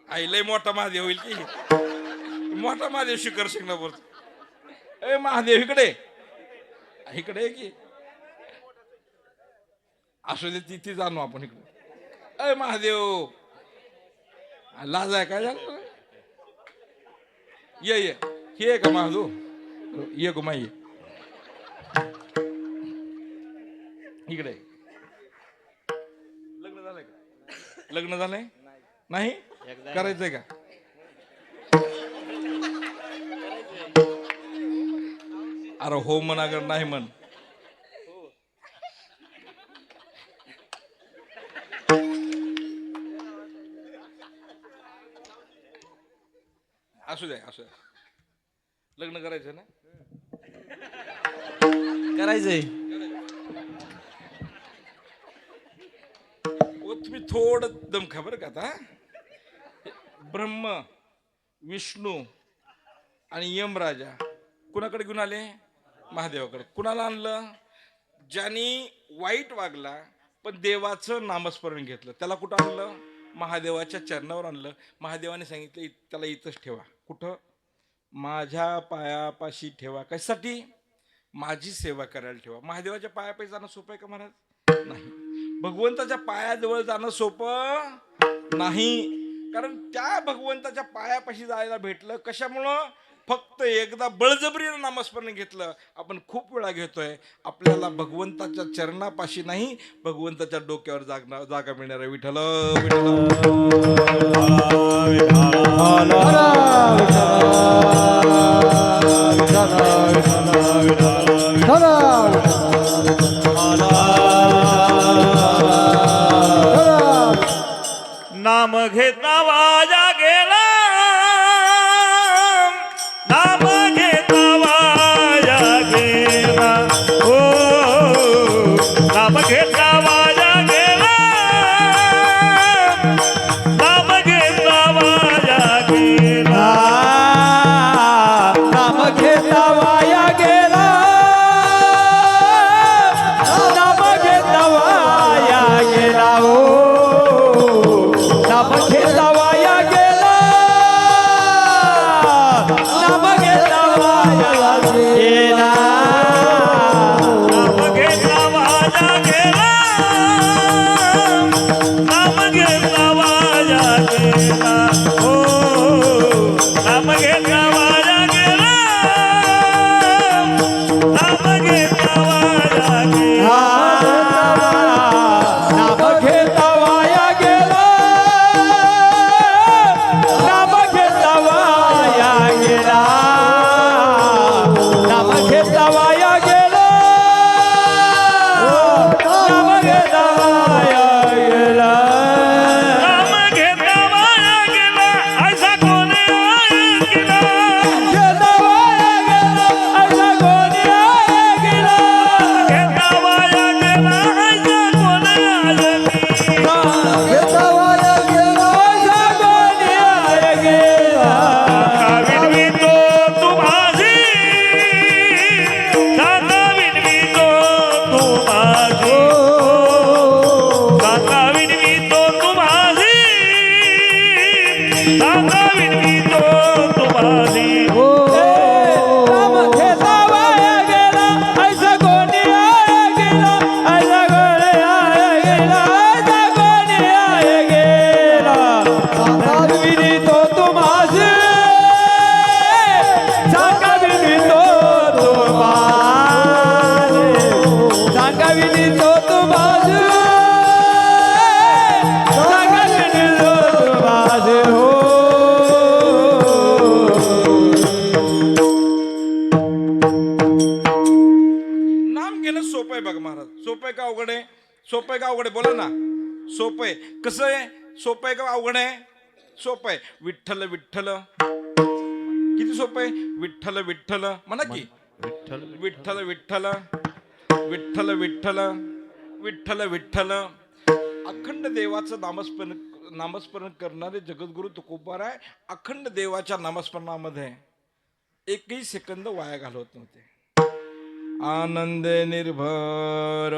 आई लय मोठा महादेव होईल की. मोठा महादेव शिखर शिंगणापूर. ए महादेव इकडे. इकडे ये की. असू दे तिथे जाणू आपण इकडे. अय महादेव लाज आहे काय झालं? ये ये हे का महादेव? ये गो माई इकडे. लग्न झालंय का? लग्न झालंय नाही? करायचंय का? अरे हो म्हण अगर नाही म्हण. असू द्या असू द्या. लग्न करायचं ना?
करायचंय.
तुम्ही थोडं दम खा बरं का आता. ब्रह्म विष्णू आणि यमराजा कुणाकडे घेऊन आले? महादेवाकडे. कुणाला आणलं? ज्यांनी वाईट वागला पण देवाचं नामस्मरण घेतलं त्याला कुठं आणलं? महादेवाच्या चरणावर आणलं. महादेवाने सांगितलं त्याला इथंच ठेवा. कुठं? माझ्या पायापाशी ठेवा. कशासाठी? माझी सेवा करायला ठेवा. महादेवाच्या पायापाशी जाणं सोपं आहे का महाराज? नाही. भगवंताच्या पायाजवळ जाणं सोपं नाही. कारण त्या भगवंताच्या पायापाशी जायला भेटलं कशामुळं? फक्त एकदा बळजबरीनं नामस्मरण घेतलं. आपण खूप वेळा घेतोय. आपल्याला भगवंताच्या चरणापाशी नाही भगवंताच्या डोक्यावर जागा मिळणार आहे. विठ्ठल
नाम घेता वाजा गेला, नाम घेता वाजा गेला, हो नाम घेता वाजा गेला, नाम घेता वाजा गेला,
नाम घेता वाया गेला, नाम घेता वाया गेला, हो नाम घेता वाया गेला, नाम घेता वाया गेला,
नाम घेता वाजा गेला, नाम घेता वाजा गेला, हो नाम घेता वाजा गेला, नाम घेता वाजा गेला.
नाम घेता वाया गेला, नाम घेता वाया गेला, नाम घेता वाया गेला, नाम घेता वाया गेला.
नाम घेता वाया गेला, ऐसा कोणी ऐकला.
घेता वाया गेला, ऐसा कोणी ऐकला.
घेता वाया गेला, ऐसा कोणी ऐकला.
घेता वाया गेला, ऐसा कोणी ऐकला.
विनवितो तू माझी, दाता विनवितो तू माझी, दाता विनवितो तू माझी, दाता विनवितो तू माझी.
नाम घेता वाया गेला, ऐसा कोणी ऐकला, ऐसा कोणी ऐकला, ऐसा कोणी ऐकला. सांगा विनितो तू माझे, सांगा विनितो तू माझे, सांगा विनितो तू माझे, सांगा विनितो तू माझे, हो.
नाम घेणं सोपं आहे बघा महाराज. सोपं आहे का अवघड आहे? सोपं आहे का अवघड आहे? बोला ना. सोपं आहे. कसं आहे? सोपं आहे का अवघड आहे? सोपं आहे. विठ्ठल विठ्ठल. किती सोपं आहे? विठ्ठल विठ्ठल म्हणा की. विठ्ठल विठ्ठल विठ्ठल विठ्ठल विठ्ठल विठ्ठल. अखंड देवाचं नामस्मरण करणारे जगद्गुरु तुकोबाराय अखंड देवाच्या नामस्मरणामध्ये एकही सेकंद वाया घालवत नव्हते. आनंद निर्भर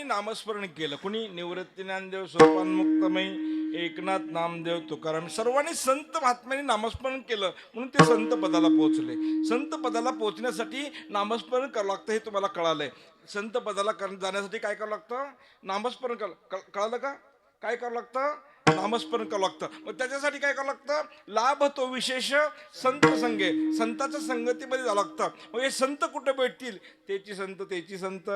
नामस्मरण केलं. कुणी निवृत्ती ज्ञानदेव, सोपानमुक्तमयी, एकनाथ नामदेव, तुकाराम सर्वांनी संत महात्म्यांनी नामस्मरण केलं म्हणून ते संत पदाला पोहोचले. संत पदाला पोहोचण्यासाठी नामस्मरण करावं लागतं हे तुम्हाला कळालंय. संत पदाला जाण्यासाठी काय करावं लागतं? नामस्मरण कळालं का? काय करावं लागतं? नामस्मरण करावं लागतं. मग त्याच्यासाठी काय करावं लागतं? लाभ तो विशेष संत संगे, संताच्या संगतीमध्ये जावं लागतं. मग हे संत कुठे भेटतील? तेची संत तेची संत,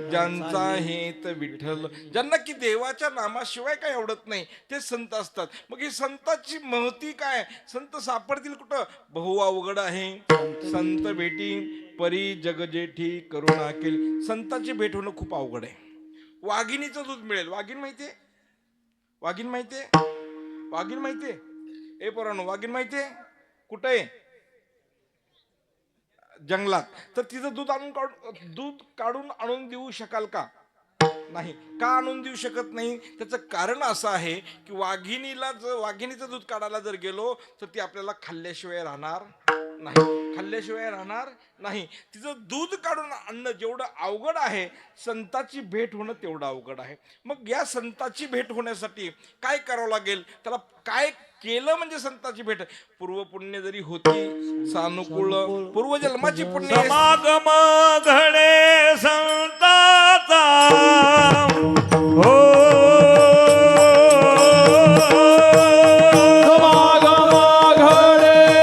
ज्यांचा हेत विठ्ठल, ज्यांना की देवाच्या नामाशिवाय काय आवडत नाही ते संत असतात. मग ही संताची महती काय? संत सापडतील कुठं? बहु अवघड आहे संत भेटी, परी जग जेठी करुणा केली. संताची भेट होणं खूप अवघड आहे. वाघिणीचं दूध मिळेल. वाघीण माहितीये? वाघीण माहितीये? वाघीण माहितीये? ए पोरांनो, वाघीण माहितीये? कुठे आहे? जंगलात. तर तिचं दूध काढून आणून देऊ शकाल का? नाही. का आणून देऊ शकत नाही? त्याचं कारण असं आहे की वाघिणीचं दूध काढायला जर गेलो तर ती आपल्याला खाल्ल्याशिवाय राहणार नाही. खाल्ल्याशिवाय राहणार नाही. तिचं दूध काढून आणणं जेवढं अवघड आहे, संताची भेट होणं तेवढं अवघड आहे. मग या संताची भेट होण्यासाठी काय करावं लागेल? त्याला काय केलं म्हणजे संताची भेट? पूर्व पुण्य जरी होती सानुकूल, पूर्वजन्माची पुण्य,
समागम घडे संताचा हो,
वा वा वा वा वा वा.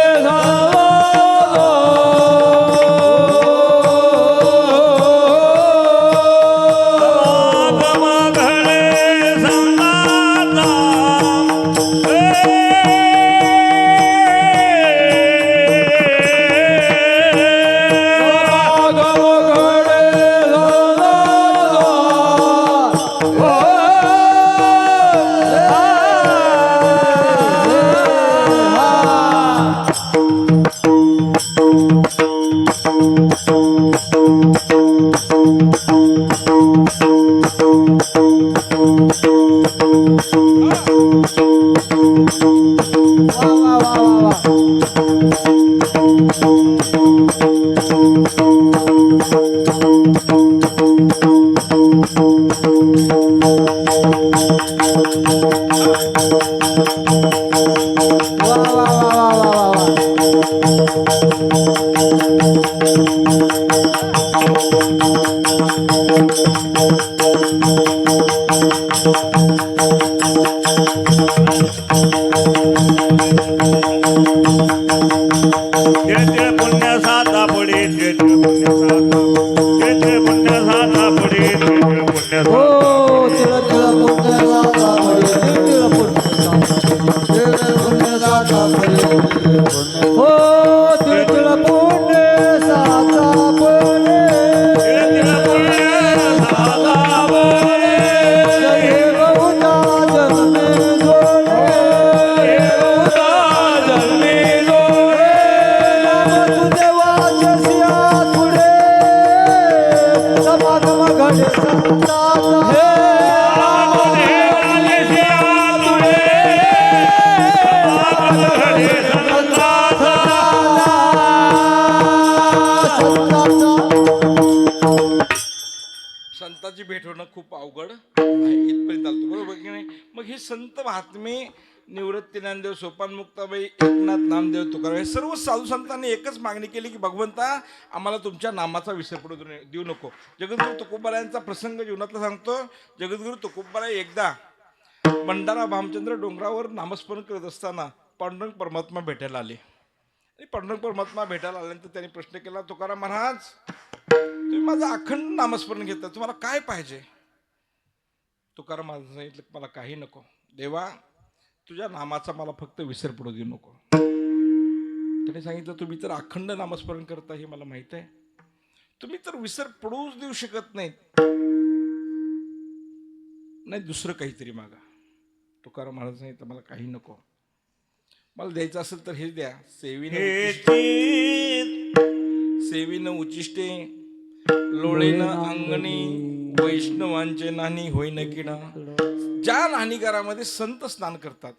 तिळ पुण्य साता पडे तिळ पुण्य साता पडे तिळ पुण्य
हो
साता
तिळ तिळ पुण्य साता पडे
तिळ पुण्य साता पडे
हे बहुता जन्मे जोडे
जन्मी जोडे
वासुदेवाच्या सिया पुढे समागम घडे संताचा हे
संतांची भेट होणं खूप अवघड आहे, इथपर्यंत आलतो बरोबर की नाही. मग हे संत महात्मे निवृत्ती ज्ञानदेव सोपान मुक्ताबाई एकनाथ नामदेव तुकाराम हे सर्व साधू संतांनी एकच मागणी केली की भगवंता आम्हाला तुमच्या नामाचा विसर पडू देऊ नको. जगद्गुरु तुकोबारायांचा प्रसंग जीवनातला सांगतो. जगद्गुरु तुकोबाराय एकदा भंडारा भामचंद्र डोंगरावर नामस्मरण करत असताना पांडुरंग परमात्मा भेटायला आले. आणि पांडुरंग परमात्मा भेटायला आल्यानंतर त्यांनी प्रश्न केला, तुकाराम महाराज तुम्ही माझं अखंड नामस्मरण घेता, तुम्हाला काय पाहिजे? तुकाराम महाराज सांगितलं मला काही नको, देवा तुझ्या नामाचा मला फक्त विसर पडू देऊ नको. त्याने सांगितलं तुम्ही तर अखंड नामस्मरण करता हे मला माहित आहे, तुम्ही तर विसर पडूच देऊ शकत नाहीत, नाही दुसरं काहीतरी मागा. तुकाराम महाराज सांगितलं मला काही नको, मला द्यायचं असेल तर हेच द्या. सेवीनं उचिष्टे लोळेनं अंगणी वैष्णवांचे नानी होईन किडा. ज्या नाणीकारामध्ये संत स्नान करतात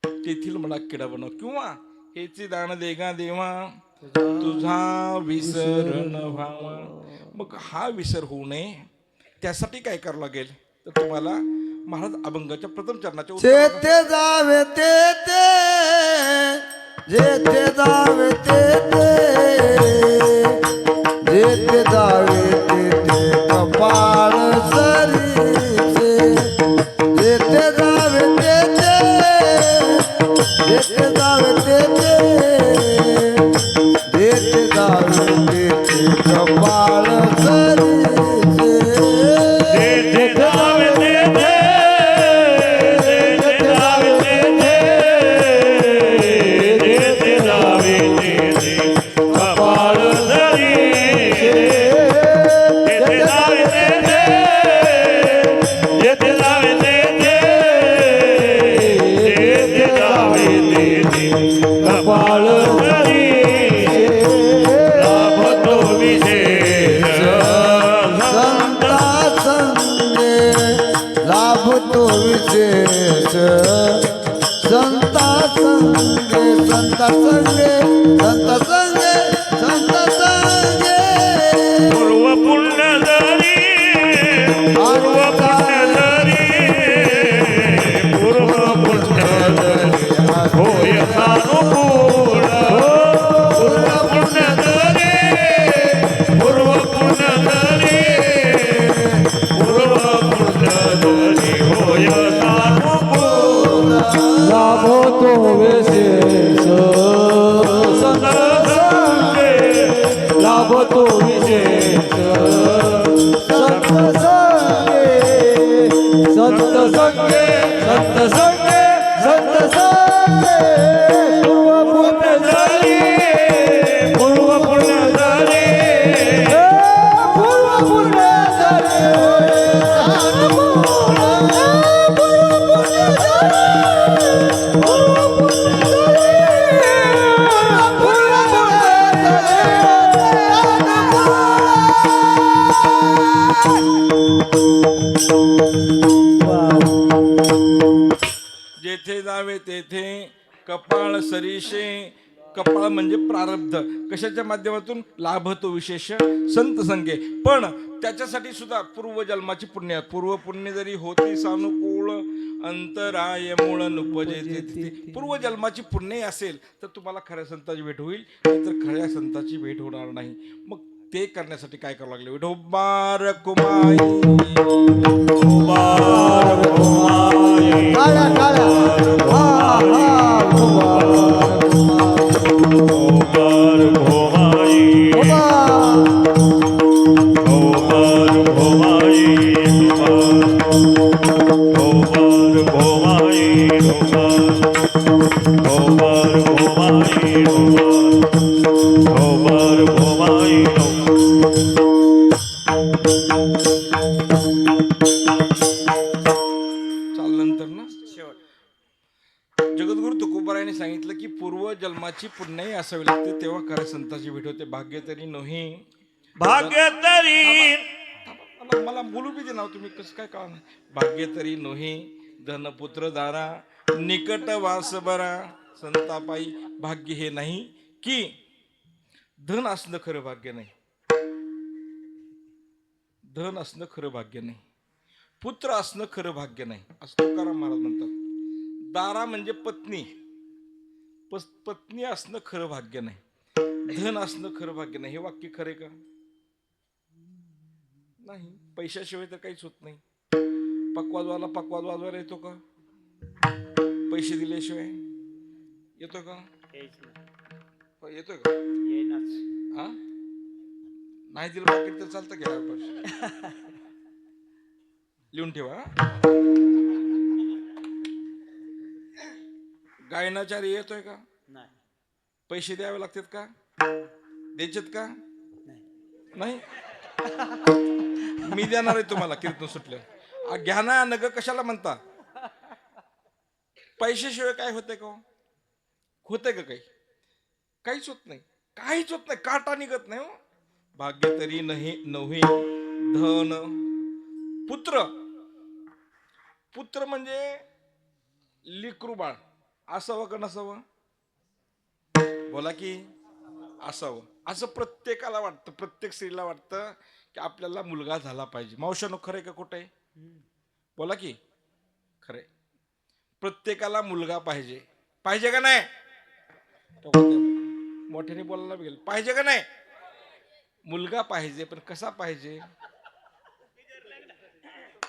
तेथील मला किडा बनव, किंवा हेचे दान देगा देवा तुझा विसर न व्हावा. मग हा विसर होऊ नये त्यासाठी काय करावं लागेल तर तुम्हाला महाराज अभंगाच्या प्रथम चरणाच्या
जेथे जावे तेथे जेथे जावे तेथे जेथे जावे तेथे कपाळ सरीचे. जेथे जावे तेथे जेथे जावे तेथे जेथे जावे तेथे कपाळ सरीचे.
जेथे जावे तेथे जेथे जावे तेथे जेथे जावे तेथे कपाळ धरीचे. जेथे जावे तेथे जेथे जावे तेथे जेथे जावे तेथे कपाळ धरीचे. लाभतो विशेष
संता संगे लाभतो विशेष संता संगे संता संगे संता संगे संता संगे.
पूर्व पुण्य धरी पूर्व पुण्य धरी पूर्व पुण्य धरी होय सानुकूल. पूर्व पुण्य धरी पूर्व पुण्य धरी पूर्व पुण्य धरी होय सानुकूल.
लाभो तो विशेष संत संगे लाभो तो विशेष संत संगे संत संगे संत संगे संत संगे. पूर्व पुण्य
धरी पूर्व पुण्य धरी
पूर्व पुण्य धरी
जेथे जावे तेथे कपाळ सरीशे. कपाळ म्हणजे प्रारब्ध, कशाच्या माध्यमातून लाभतो विशेष संत संगे. पण त्याच्यासाठी सुद्धा पूर्वजन्माची पुण्य, पूर्व पुण्य जरी होती सानुकूळ अंतराय मूळ नुपजे. पूर्वजन्माची पुण्य असेल तर तुम्हाला खऱ्या संताची भेट होईल, नाहीतर खऱ्या संताची भेट होणार नाही. मग ते करण्यासाठी काय करावं लागले? विठोबार कुमाई
कुमार भोमाई ढोबर भोमाई ढोबर भोमाई
चालल्यानंतर ना शेवट जगद्गुरु तुकोबारायाने सांगितलं की पूर्व जन्माची पुण्याही असावी लागते तेव्हा खऱ्या संताची भेट होते. भाग्य तरी नोही
भाग्य तरी
मला बोलू बी दे ना तुम्ही कसं काय कळणार. भाग्य तरी नोही धनपुत्र दारा निकट वास बरा संतापायी. भाग्य हे नाही की धन असणं खरं भाग्य नाही. धन असणं खरं भाग्य नाही. पुत्र असणं खरं भाग्य नाही असं तुकाराम महाराज म्हणतात. दारा म्हणजे पत्नी. पत्नी असणं खरं भाग्य नाही. धन असणं खरं भाग्य नाही. हे वाक्य खरे का नाही. पैशाशिवाय तर काहीच होत नाही. पक्वाद वाजवायला येतो का. पैसे दिल्याशिवाय येतो का. येतोय का. हा नाही दिलं पाकिट तर चालतं घ्या. लिहून ठेवा. गायनाचार्य येतोय का. पैसे द्यावे लागतात का. द्यायचेत का नाही. मी देणार आहे तुम्हाला कीर्तन सुटलं. घ्या ना नग कशाला म्हणता. पैशाशिवाय काय होतंय का. होतंय का काही. काहीच होत नाही. काहीच होत नाही. काटा निघत नाही. हो भाग्य तरी नाही नव्हे धन पुत्र. पुत्र म्हणजे लिकरू बाळ. असावं का नसावं बोला की असावं. असं प्रत्येकाला वाटतं. प्रत्येक स्त्रीला वाटतं की आपल्याला मुलगा झाला पाहिजे. मावशानो खरंय का खोटं आहे बोला की खरंय. प्रत्येकाला मुलगा पाहिजे. पाहिजे का नाही. मोठ्याने बोलायला गेल पाहिजे का नाही. मुलगा पाहिजे पण कसा पाहिजे.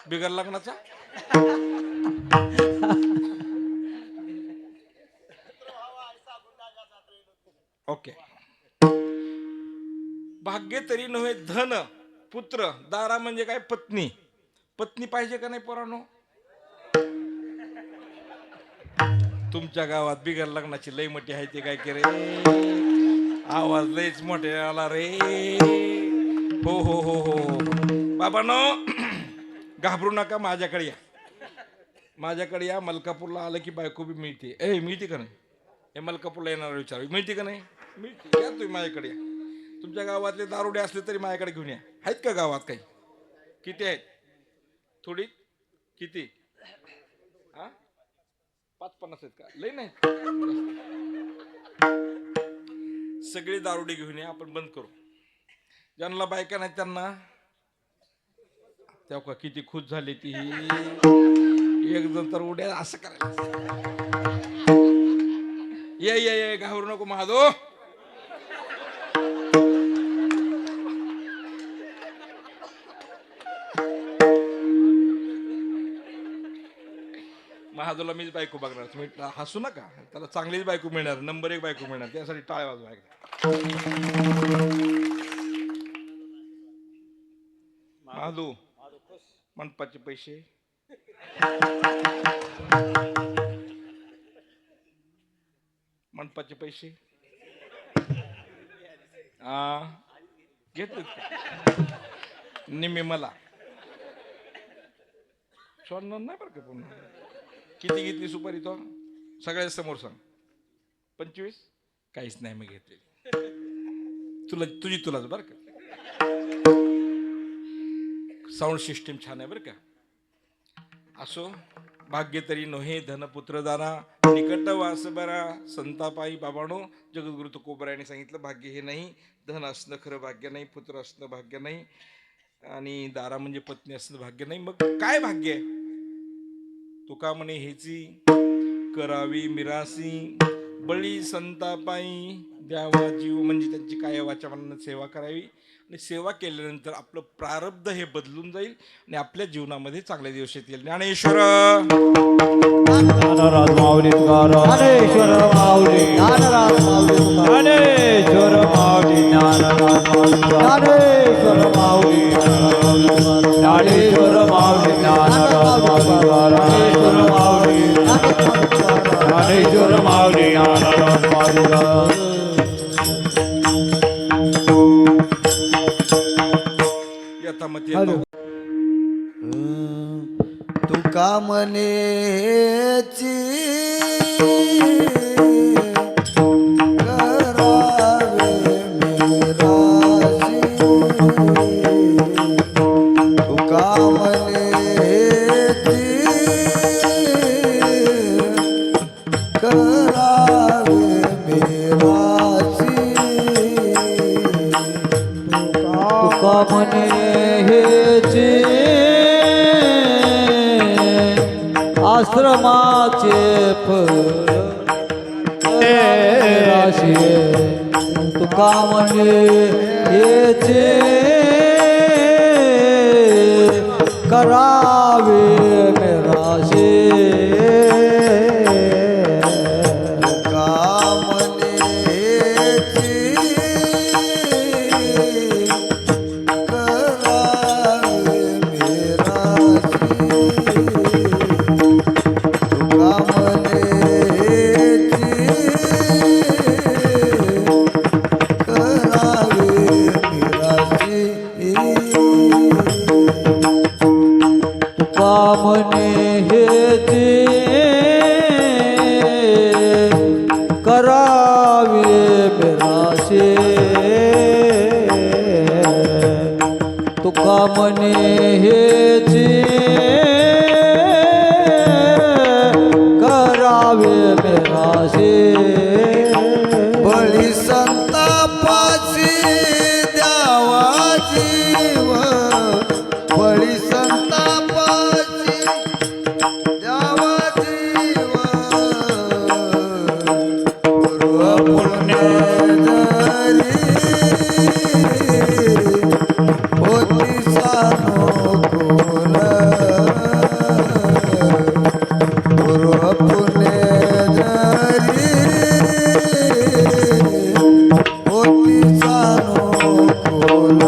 बिगर लग्नाचा. ओके. भाग्य तरी नव्हे धन पुत्र दारा म्हणजे काय पत्नी. पत्नी पाहिजे का नाही पोरांनो. तुमच्या गावात बिगर लग्नाची लई मोठी आहे ते काय की रे. आवाज लईच मोठे आला रे. हो हो हो हो बाबांनो घाबरू नका. माझ्याकडे या. माझ्याकडे या. मलकापूरला आलं की बायको बी मिळते. मिळते का नाही. हे मलकापूरला येणार विचार मिळते का नाही. मिळते. या तुम्ही माझ्याकडे या. तुमच्या गावातले दारुडे असले तरी माझ्याकडे घेऊन या. आहेत का गावात काही. किती आहेत. थोडी किती. हा 5-50 आहेत का. लई नाही. सगळे दारुडे घेऊन या. आपण बंद करू. ज्यांना बायका नाही त्यांना तेव्हा किती खुश झाली ती. एक जण तर उड्या असं करायला. ये घाबरू नको महादो. महादोला मीच बायको बघणार. तुम्ही हसू नका. त्याला चांगलीच बायको मिळणार. नंबर 1 बायको मिळणार. त्यासाठी टाळ्या वाजवा. महादू मंडपाचे पैसे मंडपाचे पैसे घेतले निम्मे मला सोडणार नाही बरं का. पुन्हा किती घेतली सुपारी तो सगळ्या समोर सांग. 25 काहीच नाही मी घेतलेली. तुलाच बरं का. साऊंड सिस्टीम छान आहे बरं का. असो भाग्य तरी नोहे धनपुत्र दाना निकट वास बरा संतापायी. बाबांनो जगद्गुरु तुकोबारायाने सांगितलं भाग्य हे नाही. धन असणं खरं भाग्य नाही. पुत्र असणं भाग्य नाही. आणि दारा म्हणजे पत्नी असणं भाग्य नाही. मग काय भाग्य आहे. तुका म्हणे हेची करावी मिरासी बळी संतापायी द्यावा जीव. म्हणजे त्यांची काय वाचा मनानं सेवा करावी. आणि सेवा केल्यानंतर आपलं प्रारब्ध हे बदलून जाईल आणि आपल्या जीवनामध्ये चांगले दिवस येतील. ज्ञानेश्वर
ज्ञानराज माऊली
ज्ञानेश्वर माऊली ज्ञानराज माऊली
ज्ञानेश्वर माऊली ज्ञानराज माऊली
ज्ञानेश्वर माऊली
ज्ञानेश्वर माऊली ज्ञानराज
ज्ञानेश्वर माऊली ज्ञानराज महाराज
यथामती
हॅलो.
येतो.
तुका मनेची करावे मिराशी तुका मनेची करावे मिराशी
तुका म्हणे हेची आश्रमाचे फळ राशी तुका म्हणे हेचे करावे मेराशे म्हणे हेचे करावे मेराशे तुका म्हणे हेचे करावे मेराशे
बळी संतापाची द्यावा जीव बळी संतापाची द्यावा जीव पूर्व पुण्य जरी होती सानुकूल पूर्व पुण्य जरी होती सानुकूल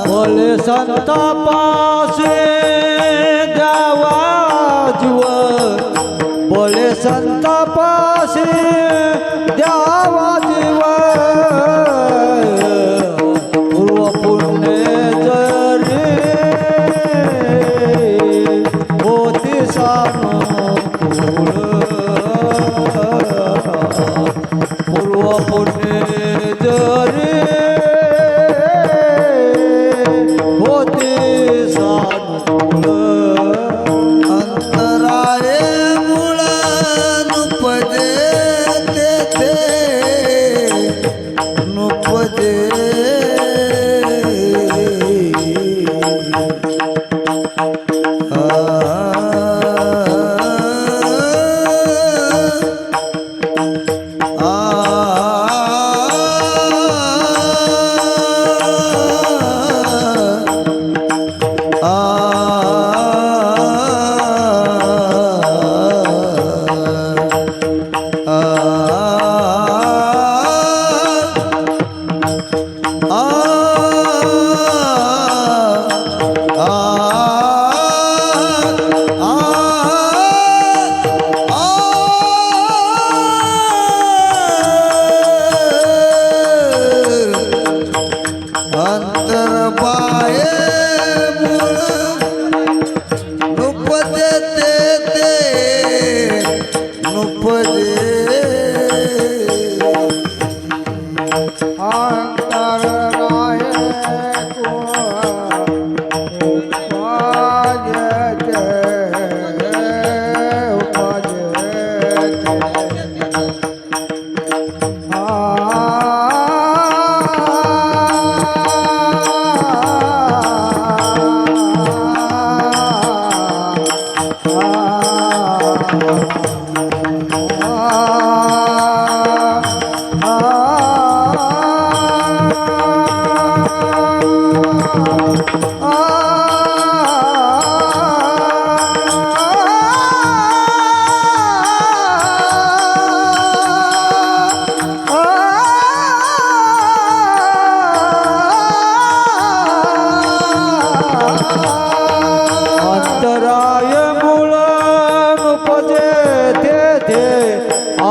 बोले संतापासे द्यावा जीव बोले संतापासे द्यावा जीव पूर्व पुण्य जरी होती सानुकूल पूर्व पुण्य जरी होते सानुकूल
अंतराळे मुळ नुपजे तेथे नुपजे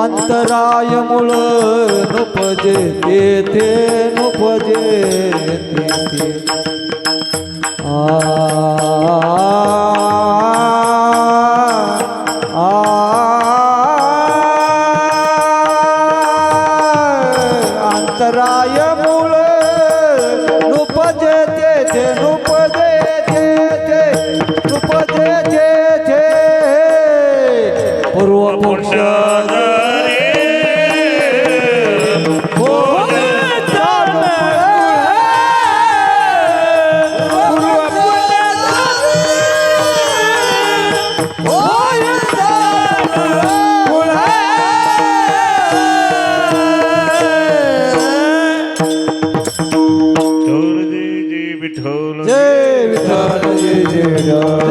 अंतराय मूळ नुपजे तेथे नुपजे तेथे अंतराय मूळ नुपजे तेथे नुपजे तेथे नुपजे तेथे पूर्व मोक्ष
विठ्ठल
जय विठ्ठल जय जय विठ्ठल